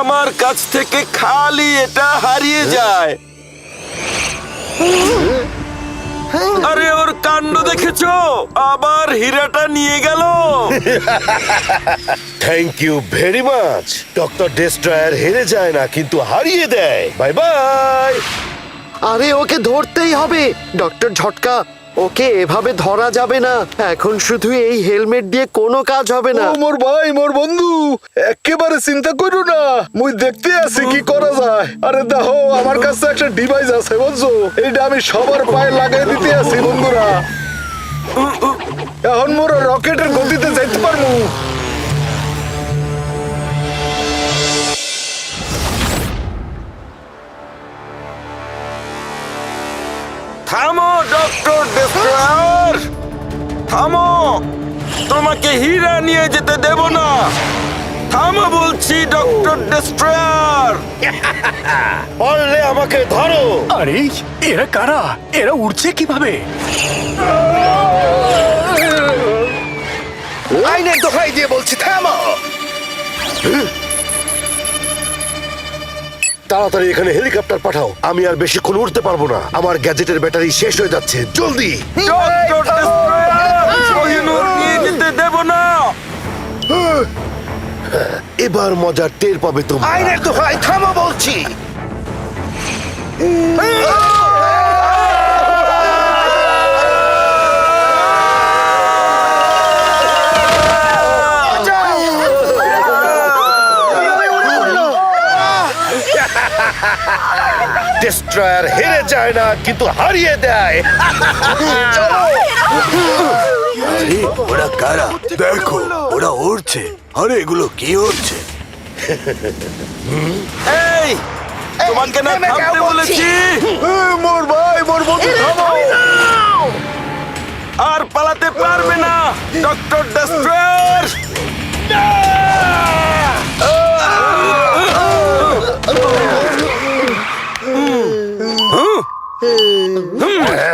[SPEAKER 6] আমার কাছ থেকে খালি এটা হারিয়ে যায়। আরে ওর কাণ্ড দেখেছো, আবার হীরাটা নিয়ে গেল।
[SPEAKER 9] Thank you very much. Doctor Destroyer হেরে যায় না, কিন্তু হারিয়ে দেয়। Bye bye.
[SPEAKER 2] আরে ওকে ধরতেই হবে ডক্টর ঝটকা, ওকে এভাবে ধরা যাবে না। এখন শুধু এই হেলমেট দিয়ে কোনো কাজ হবে না।
[SPEAKER 3] ও মোর ভাই মোর বন্ধু, একেবারে চিন্তা করো না, মুই দেখতে আছি কি করা যায়। আরে দেখো আমার কাছে একটা ডিভাইস আছে বুঝছো, এইটা আমি সবার পায়ে লাগাই দিতে আছি বন্ধুরা। এখন মোর রকেটের গতিতে যাইতে পারবো।
[SPEAKER 6] থামো ডক্টর ডেস্ট্রয়ার, থামো, তোমাকে হীরা নিয়ে যেতে দেব না। থামো বলছি ডক্টর ডেস্ট্রয়ার।
[SPEAKER 9] পারলে আমাকে ধরো।
[SPEAKER 5] আরে এরা কারা? এরা উড়ছে কিভাবে?
[SPEAKER 4] আইনের দোহাই দিয়ে বলছি থামো।
[SPEAKER 9] তাড়াতাড়ি এখানে হেলিকপ্টার পাঠাও, আমি আর বেশিক্ষণ উঠতে পারবো না। আমার গ্যাজেটের ব্যাটারি শেষ হয়ে যাচ্ছে, জলদি।
[SPEAKER 6] ডক্টর ডেস্ট্রয়ার, কোহিনূর নিয়ে যেতে দেব না।
[SPEAKER 9] এবার মজার টের পাবে তোমরা।
[SPEAKER 4] আইনের দোহাই থামো বলছি।
[SPEAKER 9] ডিস্ট্রয়ার হেরে যায় না কিন্তু হারিয়ে দেয়।
[SPEAKER 5] আরে ওরা কারা? দেখো ওরা উড়ছে। আরে এগুলো কি হচ্ছে?
[SPEAKER 6] এই তোমাকে না
[SPEAKER 4] থেমে যাও
[SPEAKER 6] থামতে
[SPEAKER 4] বলছি।
[SPEAKER 6] বলেছি।
[SPEAKER 3] মোর ভাই মোর বন্ধু থামো।
[SPEAKER 6] আর পালাতে পারবে না ডক্টর ডেস্ট্রয়ার।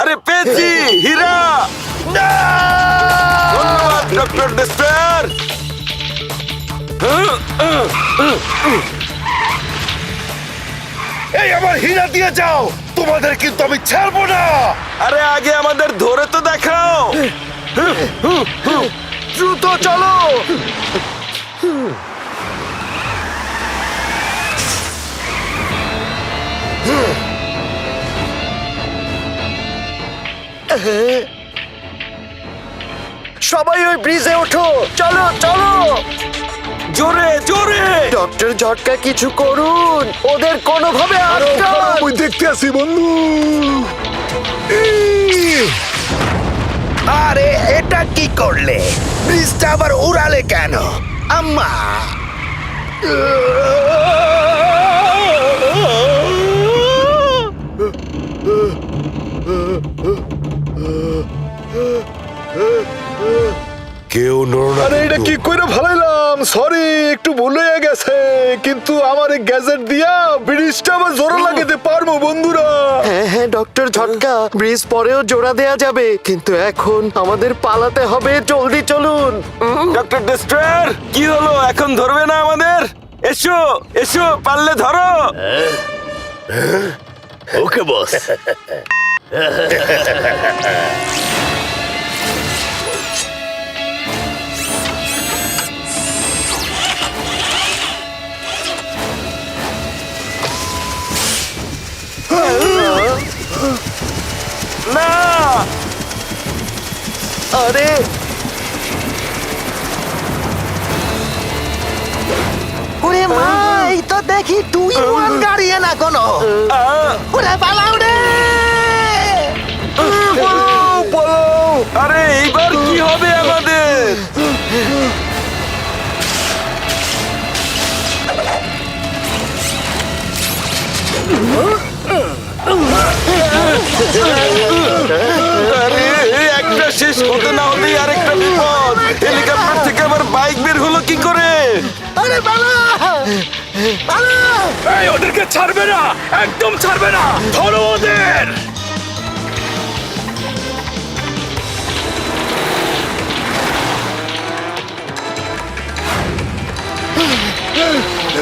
[SPEAKER 6] আরে পেয়েছি হীরা। ধন্যবাদ ডক্টর ডেস্ট্রয়ার।
[SPEAKER 9] এই আমার হীরা দিয়ে যাও, তোমাদের কিন্তু আমি ছাড়বো না।
[SPEAKER 6] আরে আগে আমাদের ধরে তো দেখাও।
[SPEAKER 2] দ্রুত চলো। সবাই ওই ব্রিজে ওঠো, চলো চলো।
[SPEAKER 6] জোরে জোরে।
[SPEAKER 2] ডক্টর ঝটকা কিছু করুন, ওদের কোনোভাবে আটকান।
[SPEAKER 3] আমি দেখতে আসি বন্ধু।
[SPEAKER 4] আরে এটা কি করলে? ব্রিজটা আবার উড়ালে কেন আম্মা?
[SPEAKER 9] কেউ নড়ো না
[SPEAKER 3] আরে এটা
[SPEAKER 9] কিন্তু।
[SPEAKER 3] কি কইরা ভালাইলাম, সরি একটু ভুল হয়ে গেছে, কিন্তু আমার এই গ্যাজেট দিয়া ব্রিজটা আবার জোরে লাগাতে পারবো বন্ধুরা।
[SPEAKER 2] হ্যাঁ হ্যাঁ ডক্টর ঝটকা, ব্রিজ পরেও জোড়া দেয়া যাবে, কিন্তু এখন আমাদের পালাতে হবে, জলদি চলুন।
[SPEAKER 6] ডক্টর ডেস্ট্রয়ার কি হলো? এখন ধরবে না আমাদের? এসো এসো, পারলে ধরো।
[SPEAKER 5] ওকে বস।
[SPEAKER 6] না
[SPEAKER 2] আরে
[SPEAKER 4] ওরে মা, এই তো দেখি তুই ওয়ান গাড়ি না কোনো। ওরে পালাও রে।
[SPEAKER 6] আরে এইবার কি হবে আমাদের? আরে একটা শেষ হতে না হতেই আরেকটা বিপদ। হেলিকপ্টার থেকে আবার বাইক বের হলো কি করে?
[SPEAKER 4] আরে পালা পালা।
[SPEAKER 6] এই ওদেরকে ছাড়বে না, একদম ছাড়বে না, ধরো ওদের।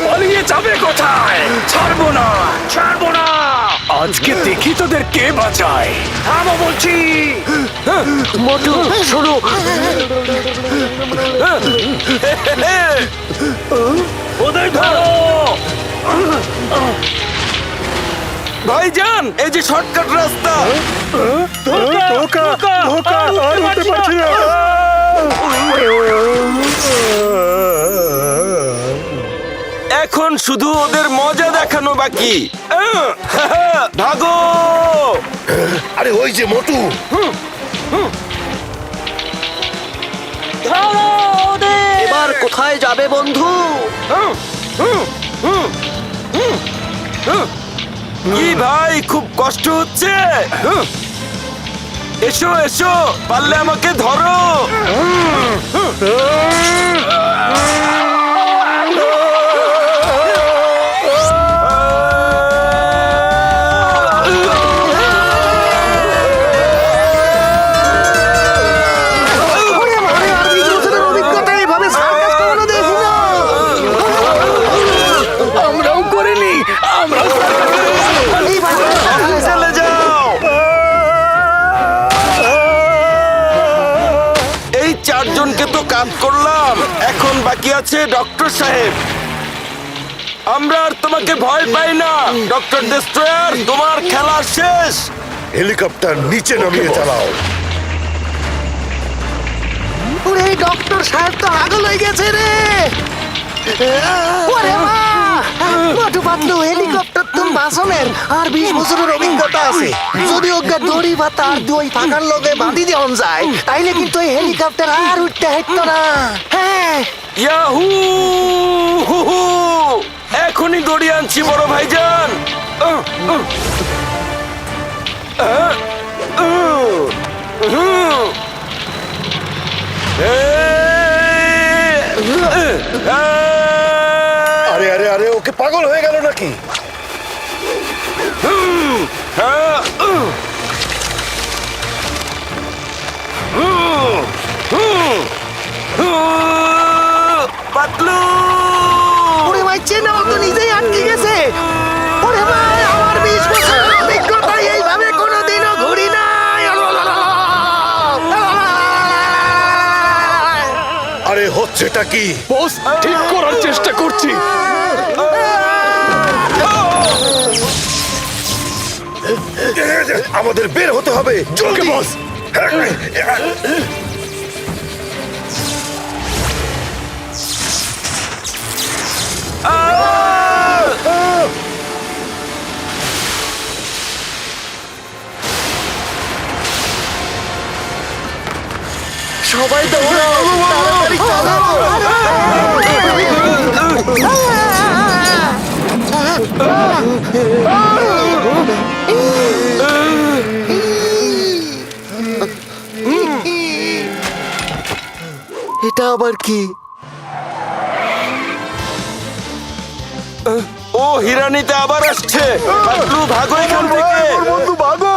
[SPEAKER 6] পালিয়ে যাবে কোথায়? ছাড়বো না, ছাড়বো না। আজকে দেখি তোদের কে বাঁচায়। থামো বলছি।
[SPEAKER 2] মোটু শোনো,
[SPEAKER 6] ওদের ধরো। ভাইজান, এই যে শর্টকাট রাস্তা। এখন শুধু ওদের মজা দেখানো বাকি। ভাগো।
[SPEAKER 9] আরে ওই যে মোটু,
[SPEAKER 10] এবার কোথায় যাবে বন্ধু?
[SPEAKER 6] কি ভাই, খুব কষ্ট হচ্ছে? এসো এসো, পারলে আমাকে ধরো।
[SPEAKER 4] অভিজ্ঞতা এইভাবে সার্কাস কখনো দেখি না।
[SPEAKER 6] আমরাও করিনি, আমরাও চলে যাও। এই চারজনকে তো কাজ করলাম, এখন বাকি আছে ডক্টর সাহেব। আমরা আর তোমাকে ভয় পাই না ডক্টর ডেস্ট্রয়ার, তোমার খেলা শেষ।
[SPEAKER 9] হেলিকপ্টার নিচে নামিয়ে চালাও।
[SPEAKER 4] ওরে ডক্টর সাহেব তো আগল হয়ে গেছে রে। ওরে মা, মোটু পাতলু হেলিকপ্টার তুম বাসনের আর 20 বছরের অভিজ্ঞতা আছে। যদি ওকে দড়ি বা তার দুই পাকার লগে বাঁধি দেওয়া যায় তাইলে কিন্তু এই হেলিকপ্টার আর উঠতে হাঁটতো না। হ্যাঁ
[SPEAKER 6] ইয়াহু হু হু। এখনই দড়ি আনছি বড় ভাইজান।
[SPEAKER 9] আরে আরে আরে ওকে পাগল হয়ে গেল নাকি?
[SPEAKER 6] পাতলু
[SPEAKER 4] ওরে ভাই চেনা তো নিজেই আটকে গেছে। ওরে ভাই আমার 20 বছরের অভিজ্ঞতা এইভাবে কোনোদিনও ঘুরি নাই।
[SPEAKER 9] আরে হচ্ছেটা কি?
[SPEAKER 3] বস ঠিক করার চেষ্টা করছি।
[SPEAKER 9] আমাদের বের হতে হবে জলদি বস।
[SPEAKER 4] সবাই দৌড়াও, তাড়াতাড়ি চালাও। এটা আবার কি?
[SPEAKER 6] ও হিরানিতে আবার আসছে। পাতলু ভাগো এখান থেকে।
[SPEAKER 3] বন্ধু ভাগো।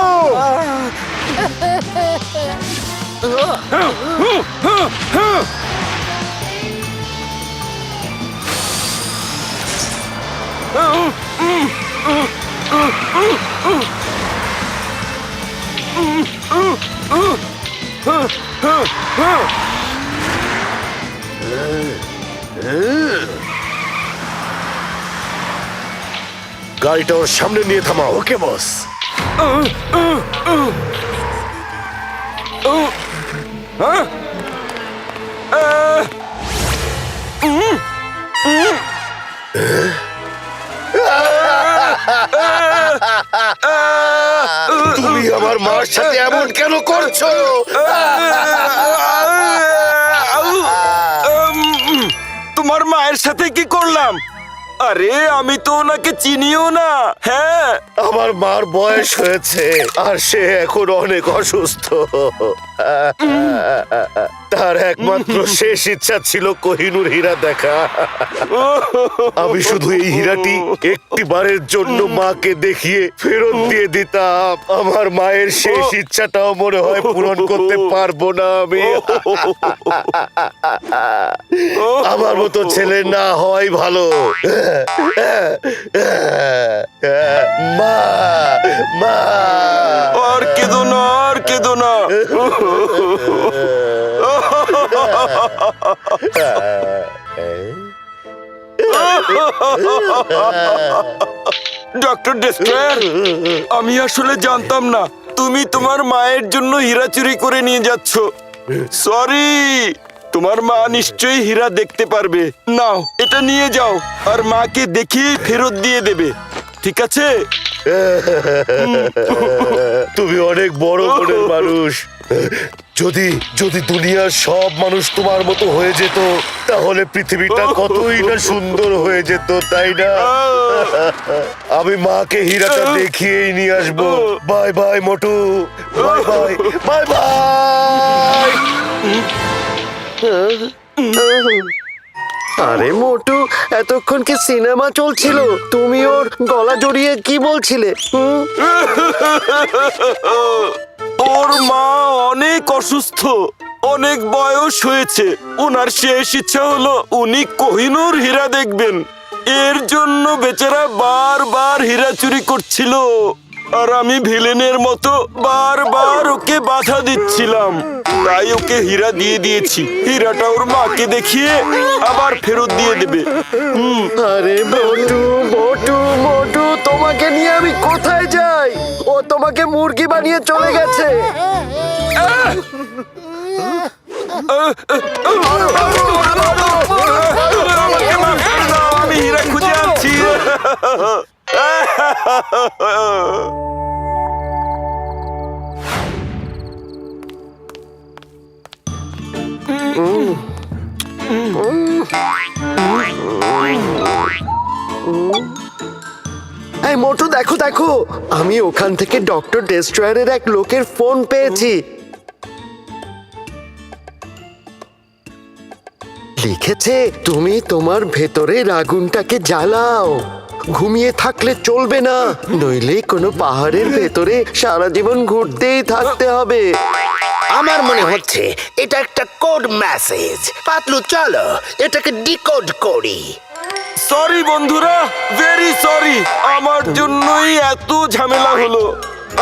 [SPEAKER 9] গাড়িটা ওর সামনে নিয়ে থামাও। ওকে বস। তুমি আমার মার সাথে এমন কেন করছো?
[SPEAKER 6] তোমার মায়ের সাথে কি করলাম? আরে আমি তো ওনাকে চিনিও না। হ্যাঁ
[SPEAKER 9] আমার মার বয়স হয়েছে আর সে এখন অনেক অসুস্থ। তার একমাত্র শেষ ইচ্ছা ছিল কোহিনূর হীরা দেখা। আমি শুধু এই হীরাটি একটি বারের জন্য মাকে দেখিয়ে ফেরত দিয়ে দিতাম। আমার মায়ের শেষ ইচ্ছাটাও মনে হয় পূরণ করতে পারবো না আমি। আমার মতো ছেলে না হওয়াই ভালো। মা মা
[SPEAKER 6] আর কেঁদো না, আর কেঁদো না। ডক্টর ডেস্ট্রয়ার, আমি আসলে জানতাম না তুমি তোমার মায়ের জন্য হীরা চুরি করে নিয়ে যাচ্ছ। সরি। তোমার মা নিশ্চয়ই হীরা দেখতে পারবে। নাও এটা নিয়ে যাও আর মাকে দেখিয়ে ফেরত দিয়ে দেবে, ঠিক আছে?
[SPEAKER 9] তুমি অনেক বড় মনের মানুষ। যদি যদি দুনিয়ার সব মানুষ তোমার মতো হয়ে যেত তাহলে পৃথিবীটা কতই না সুন্দর হয়ে যেত, তাই না? আমি মাকে হীরাটা দেখিয়েই নিয়ে আসবো। বাই বাই মোটু, বাই বাই বাই বাই।
[SPEAKER 2] আরে মোটু, এতক্ষণ কি সিনেমা চলছিল? তুমি ওর গলা জড়িয়ে কি বলছিলে?
[SPEAKER 6] ওর মা অনেক অসুস্থ, অনেক বয়স হয়েছে। ওনার শেষ ইচ্ছা হলো উনি কোহিনূর হীরা দেখবেন। এর জন্য বেচারা বারবার হীরা চুরি করছিল আর আমি ভিলেনের মতো বারবার ওকে বাধা দিচ্ছিলাম। তাই ওকে হীরা দিয়ে দিয়েছি। হীরাটা ওর মাকে দেখিয়ে আবার ফেরত দিয়ে দেবে।
[SPEAKER 2] আরে মোটু মোটু মোটু, তোমাকে নিয়ে আমি কোথায় যাই? ও তোমাকে মুরগি বানিয়ে চলে গেছে।
[SPEAKER 6] আমাকে মাফ করে দাও, আমি হীরা খুঁজে আনছি।
[SPEAKER 2] এই মোটু, দেখো দেখো, আমি ওখান থেকে ডক্টর ডেস্ট্রয়ারের এক লোকের ফোন পেয়েছি। লিখেছে, তুমি তোমার ভেতরের আগুনটাকে জ্বালাও। ঘুমিয়ে থাকলে চলবে না, নইলে কোনো পাহাড়ের ভেতরে সারা জীবন ঘুরতেই থাকতে হবে।
[SPEAKER 4] আমার মনে হচ্ছে এটা একটা কোড মেসেজ। পাতলু, চলো এটাকে ডিকোড করি।
[SPEAKER 6] সরি বন্ধুরা, ভেরি সরি। আমার জন্যই এত ঝামেলা হলো।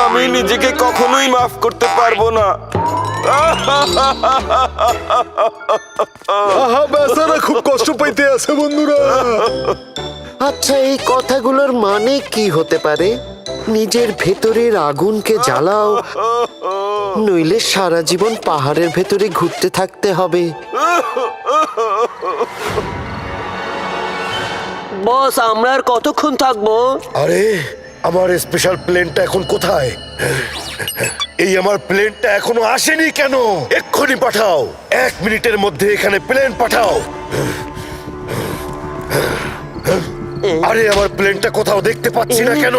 [SPEAKER 6] আমি নিজেকে কখনোই মাফ করতে পারবো না।
[SPEAKER 3] আহা, বেচারা খুব কষ্ট পাইতে আছে বন্ধুরা।
[SPEAKER 2] আচ্ছা, এই কথাগুলোর মানে কি হতে পারে? নিজের ভেতরের আগুনকে জ্বালাও, নইলে সারা জীবন পাহাড়ের ভেতরে ঘুরতে থাকতে হবে।
[SPEAKER 10] বস, আমরা আর কতক্ষণ থাকবো?
[SPEAKER 9] আরে, আমার স্পেশাল প্লেনটা এখন কোথায়? এই আমার প্লেনটা এখনো আসেনি কেন? এক্ষুনি পাঠাও, 1 মিনিটের মধ্যে এখানে প্লেন পাঠাও। আরে, আমার প্লেনটা কোথাও দেখতে পাচ্ছি না কেন?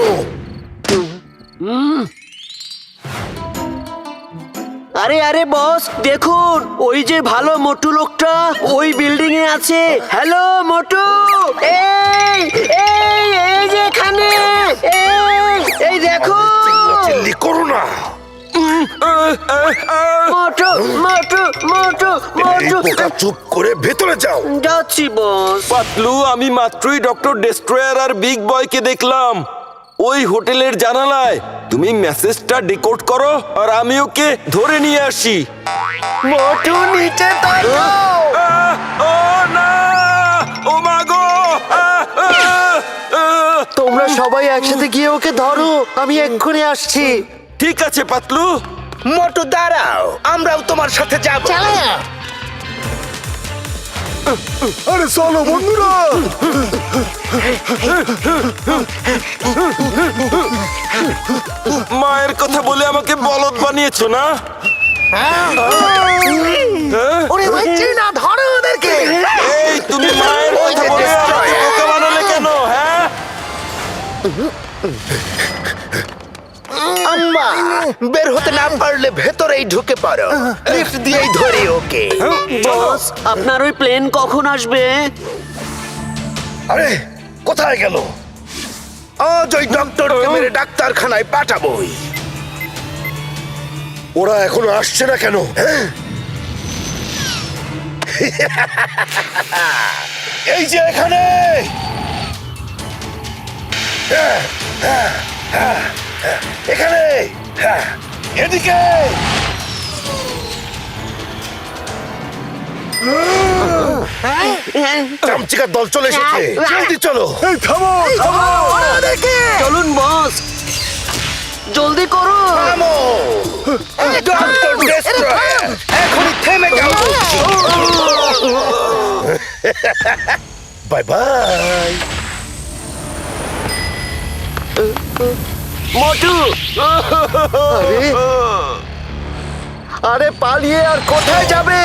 [SPEAKER 10] আরে আরে বস, দেখুন ওই যে ভালো মোটু লোকটা ওই বিল্ডিং এ আছে। হ্যালো মোটু, এই এই এই যে এখানে, এই দেখো।
[SPEAKER 9] চিল্লি করো না।
[SPEAKER 10] মোটু মোটু মোটু
[SPEAKER 9] এই
[SPEAKER 10] মোটু,
[SPEAKER 9] বোকা, চুপ করে ভেতরে যাও।
[SPEAKER 10] যাচ্ছি বস।
[SPEAKER 6] পাতলু, আমি মাত্রই ডক্টর ডেস্ট্রয়ার আর বিগ বয়কে দেখলাম ওই হোটেলের জানালায়। তুমি মেসেজটা ডিকোড করো আর আমি ওকে ধরে নিয়ে আসি।
[SPEAKER 2] মোটু, নিচে তাকাও।
[SPEAKER 6] ও না, ও মা গো!
[SPEAKER 2] তোমরা সবাই একসাথে গিয়ে ওকে ধরো, আমি এক্ষুনি আসছি।
[SPEAKER 6] ঠিক আছে পাতলু।
[SPEAKER 4] মোটু, দাঁড়াও, আমরাও তোমার সাথে যাব।
[SPEAKER 3] আরে চলো বন্ধুরা।
[SPEAKER 6] মায়ের কথা বলে আমাকে বলদ বানিয়েছো না?
[SPEAKER 4] ওরে বাচ্চি না, ধরো ওদেরকে।
[SPEAKER 6] এই, তুমি মায়ের কথা বলে আমাকে বোকা বানালে কেন? হ্যাঁ,
[SPEAKER 4] আম্মা, বের হতে না পারলে ভেতরেই ঢুকে পড়ো। লিফট দিয়েই ধরি ওকে।
[SPEAKER 10] বস, আপনার ওই প্লেন কখন আসবে?
[SPEAKER 9] আরে, কোথায় গেল?
[SPEAKER 4] আজ ওই ডক্টরকে মেরে ডাক্তারখানায় পাঠাবোই।
[SPEAKER 9] ওরা এখনো আসছে না কেন? হ্যাঁ? এই যে এখানে। এখানে, এদিকে। চামচিকার দল চলে এসেছে, জলদি চলো।
[SPEAKER 3] এই থামো, থামো।
[SPEAKER 10] চলুন বস, জলদি করুন।
[SPEAKER 4] থামো। ডক্টর ডেস্ট্রয়ার, এখনই থেমে যাও বলছি।
[SPEAKER 9] Bye bye.
[SPEAKER 10] মোটু,
[SPEAKER 2] আরে, আরে পালিয়ে আর কোথায় যাবে?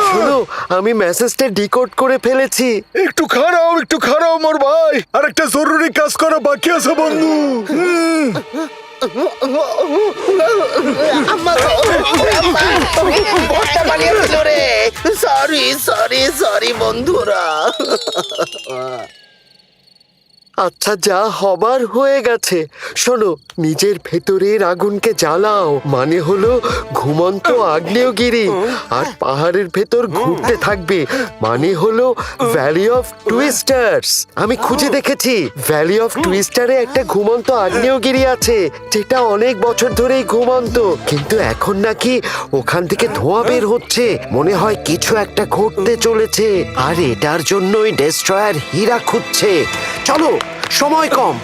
[SPEAKER 2] শুনো, আমি মেসেজটা ডিকোড করে ফেলেছি।
[SPEAKER 3] একটু খারাপ মোর ভাই, আর একটা জরুরি কাজ করা বাকি আছে বন্ধু।
[SPEAKER 4] ভর্তা বানিয়েছিল রে। সরি সরি সরি বন্ধুরা।
[SPEAKER 2] আচ্ছা, যা হবার হয়ে গেছে। শোনো, নিজের ভেতরের আগুনকে জ্বালাও মানে হলো ঘুমন্ত আগ্নেয়গিরি, আর পাহাড়ের ভেতর ঘুরতে থাকবে মানে হলো ভ্যালি অফ টুইস্টার্স। আমি খুঁজে দেখেছি, ভ্যালি অফ টুইস্টারে একটা ঘুমন্ত আগ্নেয়গিরি আছে, যেটা অনেক বছর ধরেই ঘুমন্ত, কিন্তু এখন নাকি ওখান থেকে ধোঁয়া বের হচ্ছে। মনে হয় কিছু একটা ঘটতে চলেছে, আর এটার জন্যই ডেস্ট্রয়ার হীরা খুঁজছে। চলো, সময় কম,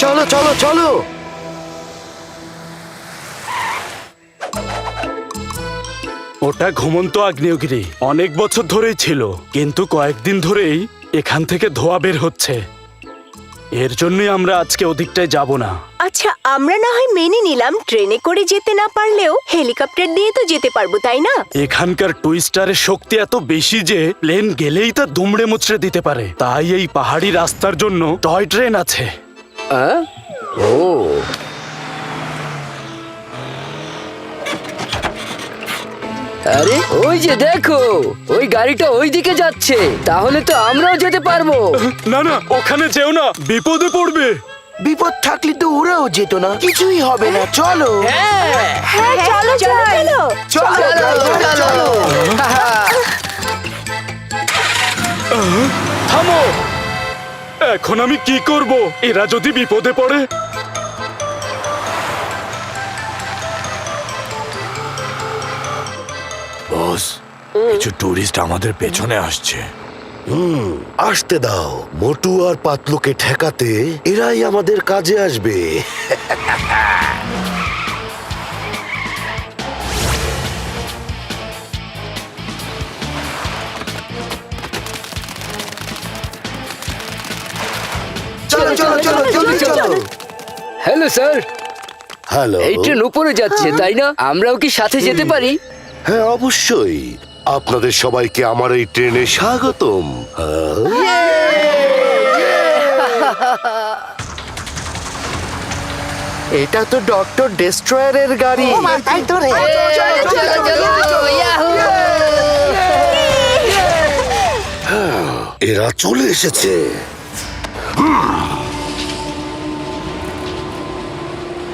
[SPEAKER 2] চলো চলো চলো।
[SPEAKER 11] ওটা ঘুমন্ত আগ্নেয়গিরি অনেক বছর ধরেই ছিল, কিন্তু কয়েকদিন ধরেই এখান থেকে ধোঁয়া বের হচ্ছে। এর জন্যই আমরা আজকে ওদিকটায় যাব না।
[SPEAKER 1] আচ্ছা আমরা না হয় মেনে নিলাম ট্রেনে করে যেতে না পারলেও হেলিকপ্টার দিয়ে তো যেতে পারবো, তাই না?
[SPEAKER 11] এখানকার টুইস্টারের শক্তি এত বেশি যে প্লেন গেলেই তা দুমড়ে মুচড়ে দিতে পারে। তাই এই পাহাড়ি রাস্তার জন্য টয় ট্রেন আছে।
[SPEAKER 10] আরে ওই যে দেখো, ওই গাড়িটা ওই দিকে যাচ্ছে, তাহলে তো আমরাও যেতে পারবো।
[SPEAKER 11] না না, ওখানে যেও না, বিপদে পড়বে।
[SPEAKER 4] বিপদ থাকলে তো ওরাও যেত না, কিছুই হবে না, চলো।
[SPEAKER 1] হ্যাঁ চলো চলো
[SPEAKER 4] চলো।
[SPEAKER 11] থামো, এখন আমি কি করব? এরা যদি বিপদে পড়ে?
[SPEAKER 9] বস, কিছু টুরিস্ট আমাদের পেছনে আসছে। আসতে দাও, মোটু আর পাতলুকে ঠেকাতে এরাই আমাদের কাজে আসবে।
[SPEAKER 4] চলো।
[SPEAKER 10] Hello sir,
[SPEAKER 9] hello.
[SPEAKER 10] এই ট্রেন উপরে যাচ্ছে তাই না? আমরাও কি সাথে যেতে পারি?
[SPEAKER 9] হ্যাঁ অবশ্যই, আপনাদের সবাইকে আমার এই ট্রেনে স্বাগতম।
[SPEAKER 2] এটা তো ডক্টর ডেস্ট্রয়ারের গাড়ি।
[SPEAKER 4] তাই তো রে।
[SPEAKER 9] এরা চলে এসেছে।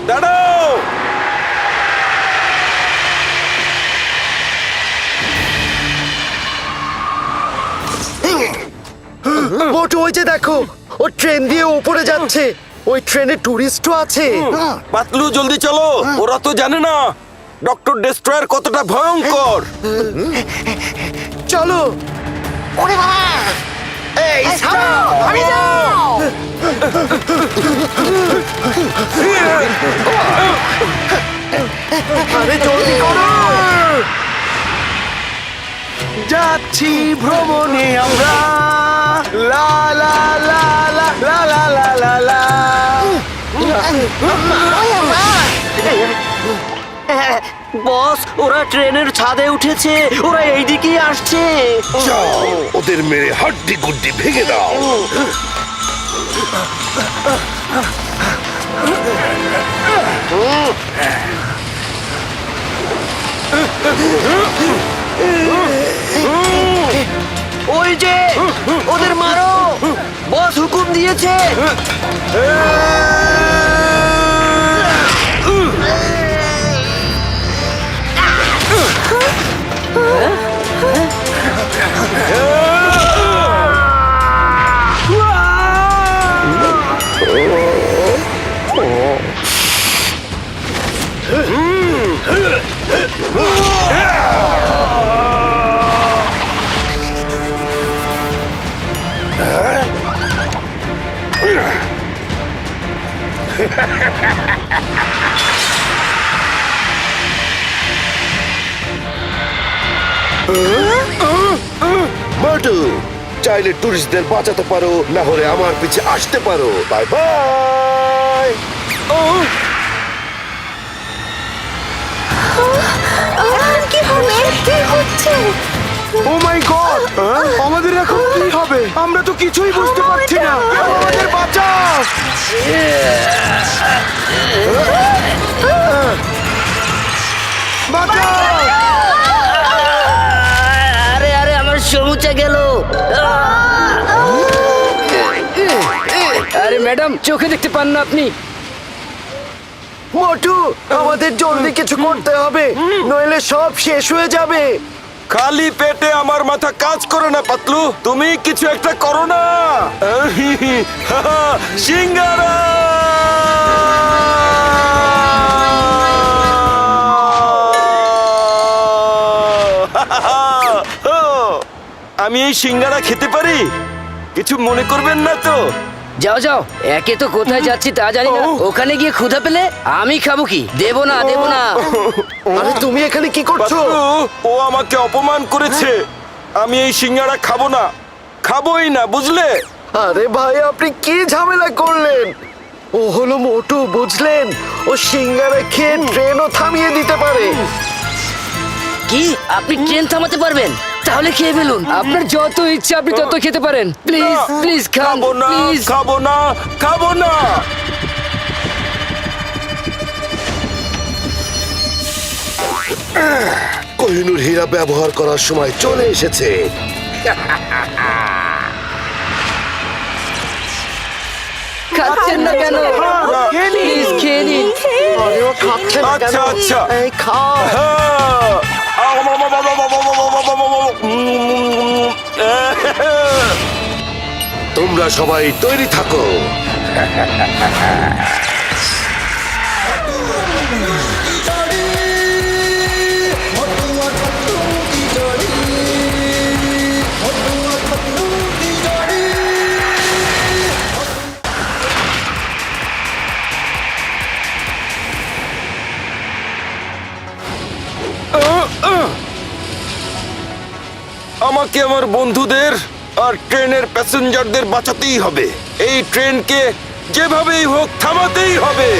[SPEAKER 6] দাঁড়াও!
[SPEAKER 2] মোটু ওই যে দেখো, ও ট্রেন দিয়ে উপরে যাচ্ছে। ওই ট্রেনে টুরিস্টও আছে।
[SPEAKER 6] পাতলু জলদি চলো, ওরা তো জানে না ডক্টর ডেস্ট্রয়ার কতটা ভয়ঙ্কর।
[SPEAKER 2] চলো।
[SPEAKER 4] ওরে বাবা, এই থামো, আমি যাও।
[SPEAKER 2] আরে জলদি করো।
[SPEAKER 4] যাচ্ছি ভ্রমণে আমরা, লা লা লা লা লা লা লা লা লা।
[SPEAKER 10] বস, ওরা ট্রেনের ছাদে উঠেছে, ওরা এইদিকেই আসছে।
[SPEAKER 9] যাও, ওদের মেরে হাড্ডি গুড্ডি ভেঙে দাও।
[SPEAKER 10] ওই যে ওদের মারো, বস হুকুম দিয়েছে।
[SPEAKER 9] মোটু, চাইলে টুরিস্টদের বাঁচাতে পারো, না হলে আমার পিছে আসতে পারো। Bye bye.
[SPEAKER 1] কি হবে? কি হচ্ছে?
[SPEAKER 4] ও মাই গড, আমাদের এখন কি হবে? আমরা তো কিছুই বুঝতে পারছি না। কেউ আমাদের বাঁচাও। বাঁচাও।
[SPEAKER 10] আরে আরে, আমার সমুচা গেল। আরে ম্যাডাম, চোখে দেখতে পান না আপনি?
[SPEAKER 2] মোটু, আমাদের জলদি কিছু করতে হবে, নইলে সব শেষ হয়ে যাবে।
[SPEAKER 6] খালি পেটে আমার মাথা কাজ করে না পাতলু, তুমি কিছু একটা করো না। সিঙ্গারা! আমি এই সিঙ্গারা খেতে পারি? কিছু মনে করবেন না তো?
[SPEAKER 10] যাও যাও, একে তো কোথায় যাচ্ছি তা জানি না, ওখানে গিয়ে ক্ষুধা পেলে আমি খাবো কি? দেবো না, দেবো না।
[SPEAKER 2] আরে তুমি এখানে কি করছো?
[SPEAKER 6] পাতলু, ও আমাকে অপমান করেছে। আমি এই সিঙ্গারা খাবো না, খাবোই না, বুঝলে?
[SPEAKER 2] আরে ভাই আপনি কি ঝামেলা করলেন? ও হলো মোটু, বুঝলেন? ও সিঙ্গারা খেয়ে ট্রেনও থামিয়ে দিতে পারে।
[SPEAKER 8] কি আপনি ট্রেন থামাতে পারবেন? তাহলে খেয়ে ফেলুন। আপনার যত ইচ্ছে আপনি তত খেতে পারেন। প্লিজ প্লিজ খান,
[SPEAKER 6] খাবো না,
[SPEAKER 8] প্লিজ।
[SPEAKER 6] খাবো না, খাবো না।
[SPEAKER 9] কোহিনূর হীরা ব্যবহার করার সময় চলে এসেছে।
[SPEAKER 8] খাচ্ছেন না কেন? প্লিজ খেয়ে নিন।
[SPEAKER 2] আরে ও খাচ্ছে না কেন?
[SPEAKER 6] আচ্ছা, আচ্ছা।
[SPEAKER 2] এই খা।
[SPEAKER 9] তোমরা সবাই তৈরি থাকো।
[SPEAKER 6] আমাকে আমার বন্ধুদের আর ট্রেনের প্যাসেঞ্জারদের বাঁচাতেই হবে। এই ট্রেনকে যেভাবেই হোক থামাতেই হবে।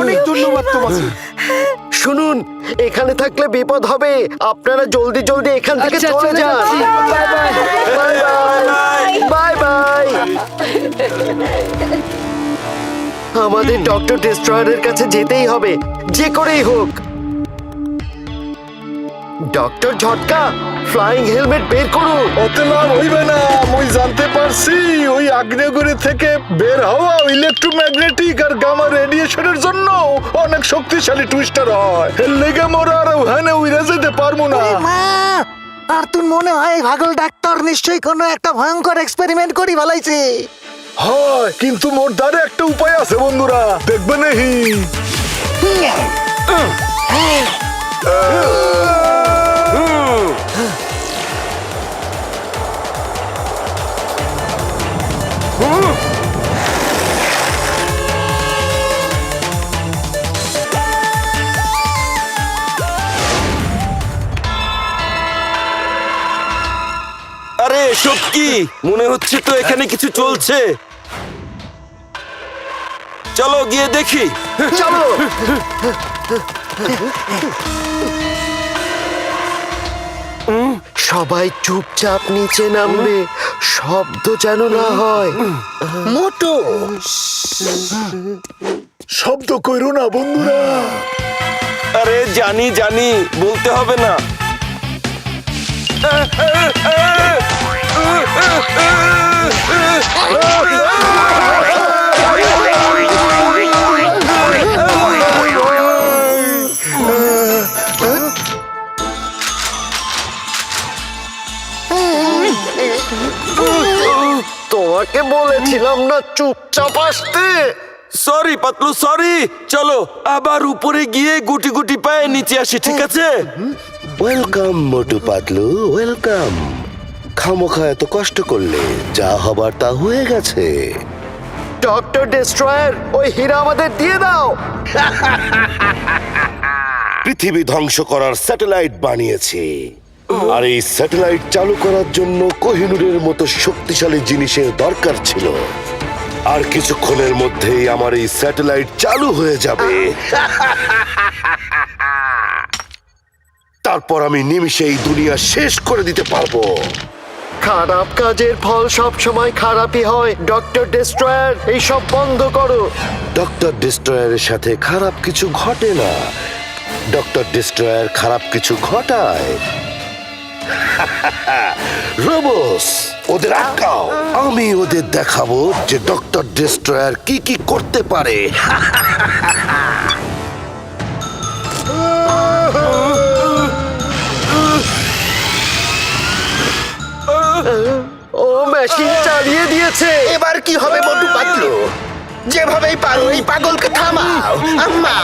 [SPEAKER 2] অনেক ধন্যবাদ তোমাকে। শুনুন, এখানে থাকলে বিপদ হবে। আপনারা জলদি জলদি এখান থেকে
[SPEAKER 8] আচ্ছা,
[SPEAKER 2] চলে
[SPEAKER 8] চলে
[SPEAKER 2] যান।
[SPEAKER 8] যাচ্ছি। Bye bye.
[SPEAKER 2] Bye bye, bye bye. আমাদের ডক্টর ডেস্ট্রয়ারের কাছে যেতেই হবে, যে করেই হোক। ডক্টর ঝটকা, ফ্লাইং হেলমেট বের করুন।
[SPEAKER 3] ওতে লাভ হইবে না, মুই জানতে পারছি। ওই আগ্নেয়গিরি থেকে বের হওয়া ইলেকট্রোম্যাগনেটিক আর গামা রেডিয়েশনের জন্য অনেক শক্তিশালী টুইস্টার হয়। এর লেগে মোর আর ওখানে উড়ে যেতে পারবো না।
[SPEAKER 4] মা, আর তোর মনে হয় পাগল ডাক্তার নিশ্চয়ই কোনো একটা ভয়ঙ্কর এক্সপেরিমেন্ট করি ভালাইছে।
[SPEAKER 3] হয়, কিন্তু মোর দ্বারে একটা উপায় আছে বন্ধুরা, দেখবে নাহি?
[SPEAKER 6] আরে এসব কি? মনে হচ্ছে তো এখানে কিছু চলছে। চলো গিয়ে দেখি।
[SPEAKER 2] চলো। সবাই চুপচাপ নিচে নামবে, শব্দ যেন না হয়।
[SPEAKER 4] মোটু,
[SPEAKER 3] শব্দ কইরো না বন্ধুরা।
[SPEAKER 6] আরে জানি জানি, বলতে হবে না।
[SPEAKER 2] তোমাকে বলেছিলাম না চুপচাপ আসতে।
[SPEAKER 6] Sorry Patlu, sorry. চলো আবার উপরে গিয়ে গুটি গুটি পায়ে নিচে আসি, ঠিক আছে?
[SPEAKER 9] Welcome Motu Patlu, welcome. খামোখা এত কষ্ট করলে, যা হবার তা হয়ে গেছে।
[SPEAKER 2] ডক্টর ডেস্ট্রয়ার, ওই হীরা আমাদের দিয়ে দাও।
[SPEAKER 9] পৃথিবী ধ্বংস করার স্যাটেলাইট বানিয়েছি, আর এই স্যাটেলাইট চালু করার জন্য কোহিনূরের মতো শক্তিশালী জিনিসের দরকার ছিল। আর কিছুক্ষণের মধ্যেই আমার এই স্যাটেলাইট চালু হয়ে যাবে। তারপর আমি নিমিষে এই দুনিয়া শেষ করে দিতে পারবো।
[SPEAKER 2] খারাপ কাজের ফল সব সময় খারাপই হয়। ডক্টর ডেস্ট্রয়ার, এই সব বন্ধ করো।
[SPEAKER 9] ডক্টর ডিস্ট্রয়ারের সাথে খারাপ কিছু ঘটে না, ডক্টর ডিস্ট্রয়ার খারাপ কিছু ঘটায়। রোবোস, ওদের আটকাও। আমি ওদের দেখাবো যে ডক্টর ডেস্ট্রয়ার কি কি করতে পারে।
[SPEAKER 2] ও মেশিন চালিয়ে দিয়েছে।
[SPEAKER 4] এবার কি হবে মোটু পাতলু? যেভাবেই পারো এই পাগলকে থামাও। আম্মা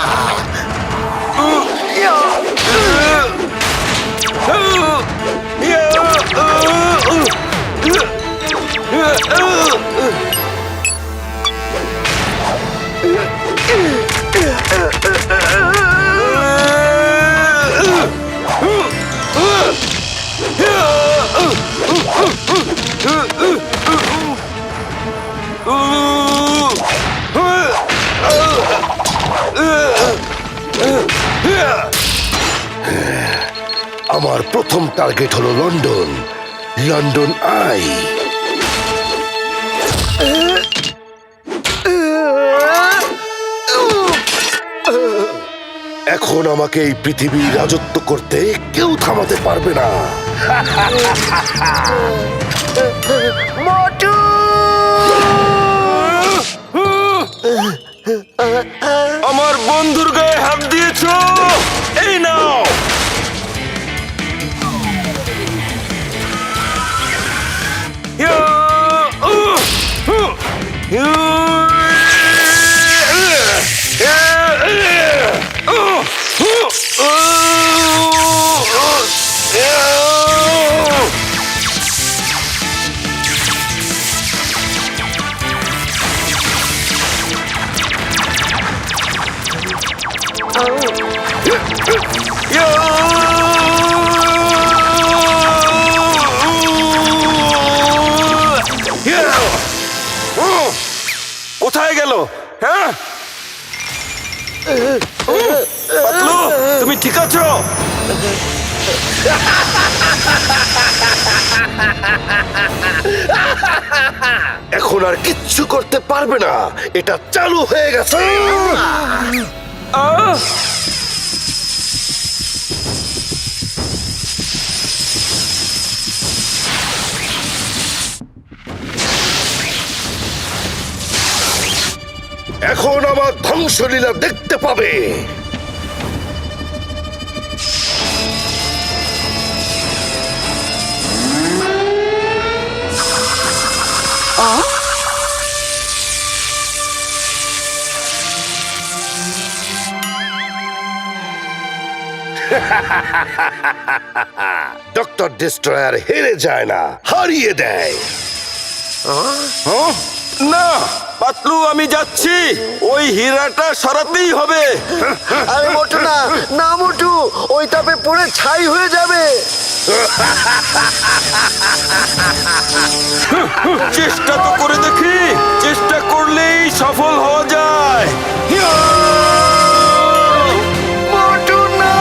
[SPEAKER 9] আমার প্রথম টার্গেট হলো লন্ডন। London I. এখন আমাকে এই পৃথিবীর রাজত্ব করতে কেউ থামাতে পারবে না।
[SPEAKER 2] মোটু!
[SPEAKER 6] আমার বন্ধুর গায়ে হাত দিয়েছো, এই নাও। কোথায় গেল? হ্যাঁ পাতলু, তুমি ঠিক আছো?
[SPEAKER 9] এখন আর কিচ্ছু করতে পারবে না, এটা চালু হয়ে গেছে। এখন আমার ধ্বংসলীলা দেখতে পাবে। ডক্টর ডেস্ট্রয়ার হেরে যায় না, হারিয়ে দেয়।
[SPEAKER 6] না পাতলু, আমি যাচ্ছি। ওই হীরাটা সরাতেই হবে।
[SPEAKER 2] আরে মোটু না, না মোটু, ওই তাপে পড়ে ছাই হয়ে যাবে।
[SPEAKER 6] চেষ্টা তো করে দেখি, চেষ্টা করলেই সফল হওয়া যায়।
[SPEAKER 2] মোটু না!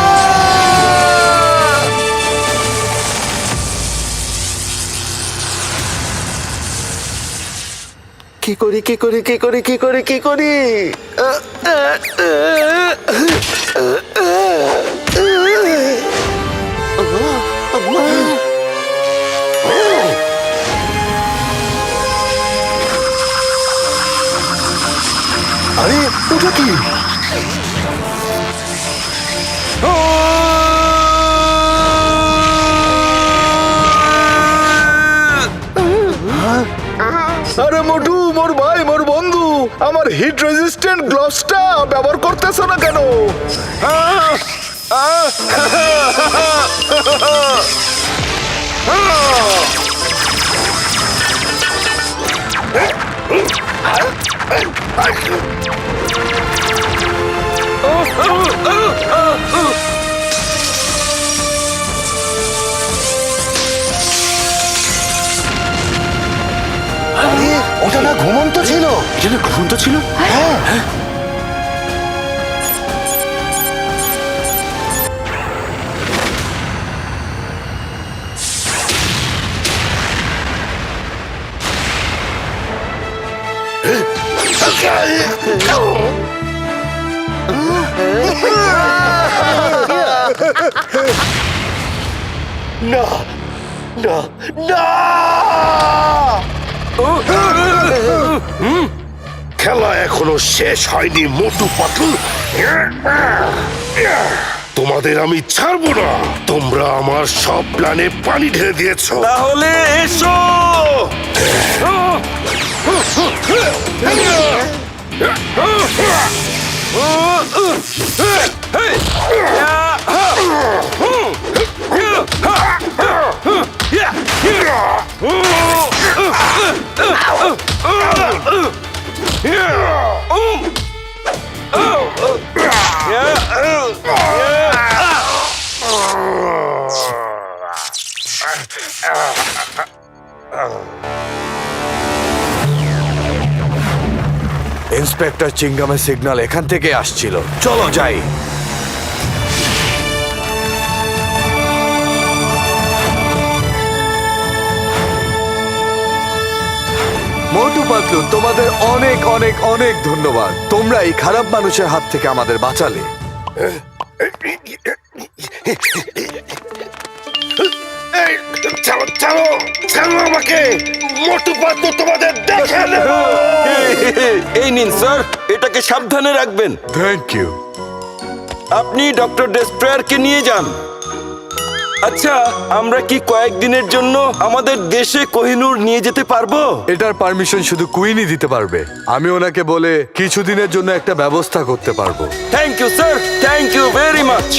[SPEAKER 2] কি করি কি করি কি করি কি করি কি করি?
[SPEAKER 9] আরে ওটা কি?
[SPEAKER 3] আরে মোটু, মোর ভাই, মোর বন্ধু, আমার হিট রেজিস্ট্যান্ট গ্লোভসটা ব্যবহার করতেছ না কেন?
[SPEAKER 4] ওটা না ঘুমন্ত ছিল।
[SPEAKER 11] এটা না ঘুমন্ত ছিল?
[SPEAKER 4] হ্যাঁ
[SPEAKER 9] না, না না খেলা এখনো শেষ হয়নি মোটু পাতলু। তোমাদের আমি ছাড়বো না। তোমরা আমার সব প্ল্যানে পানি ঢেলে দিয়েছো।
[SPEAKER 6] তাহলে এসো।
[SPEAKER 3] ইন্সপেক্টর চিঙ্গামের সিগন্যাল এখান থেকে আসছিল। চলো যাই। মোটু পাতলু, তোমাদের অনেক অনেক অনেক ধন্যবাদ। তোমরা এই খারাপ মানুষের হাত থেকে আমাদের বাঁচালে।
[SPEAKER 9] এই, ছাড়ো ছাড়ো ছাড়ো আমাকে। মোটু পাতলু তোমাদের দেখে নেব।
[SPEAKER 6] এই নিন স্যার, এটাকে সাবধানে রাখবেন।
[SPEAKER 3] Thank you.
[SPEAKER 6] আপনি ডক্টর ডেস্ট্রয়ারকে নিয়ে যান। আচ্ছা, আমরা কি কয়েকদিনের জন্য আমাদের দেশে কোহিনূর নিয়ে যেতে পারবো?
[SPEAKER 3] এটার পারমিশন শুধু কুইনই দিতে পারবে। আমি ওনাকে বলে কিছুদিনের জন্য একটা ব্যবস্থা করতে পারবো।
[SPEAKER 6] Thank you sir, thank you very much.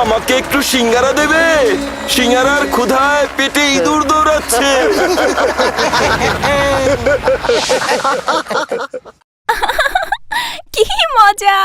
[SPEAKER 6] আমাকে একটু সিঙ্গারা দেবে? সিঙ্গারার ক্ষুধায় পেটে ইঁদুর দৌড়াচ্ছে।
[SPEAKER 1] কি মজা!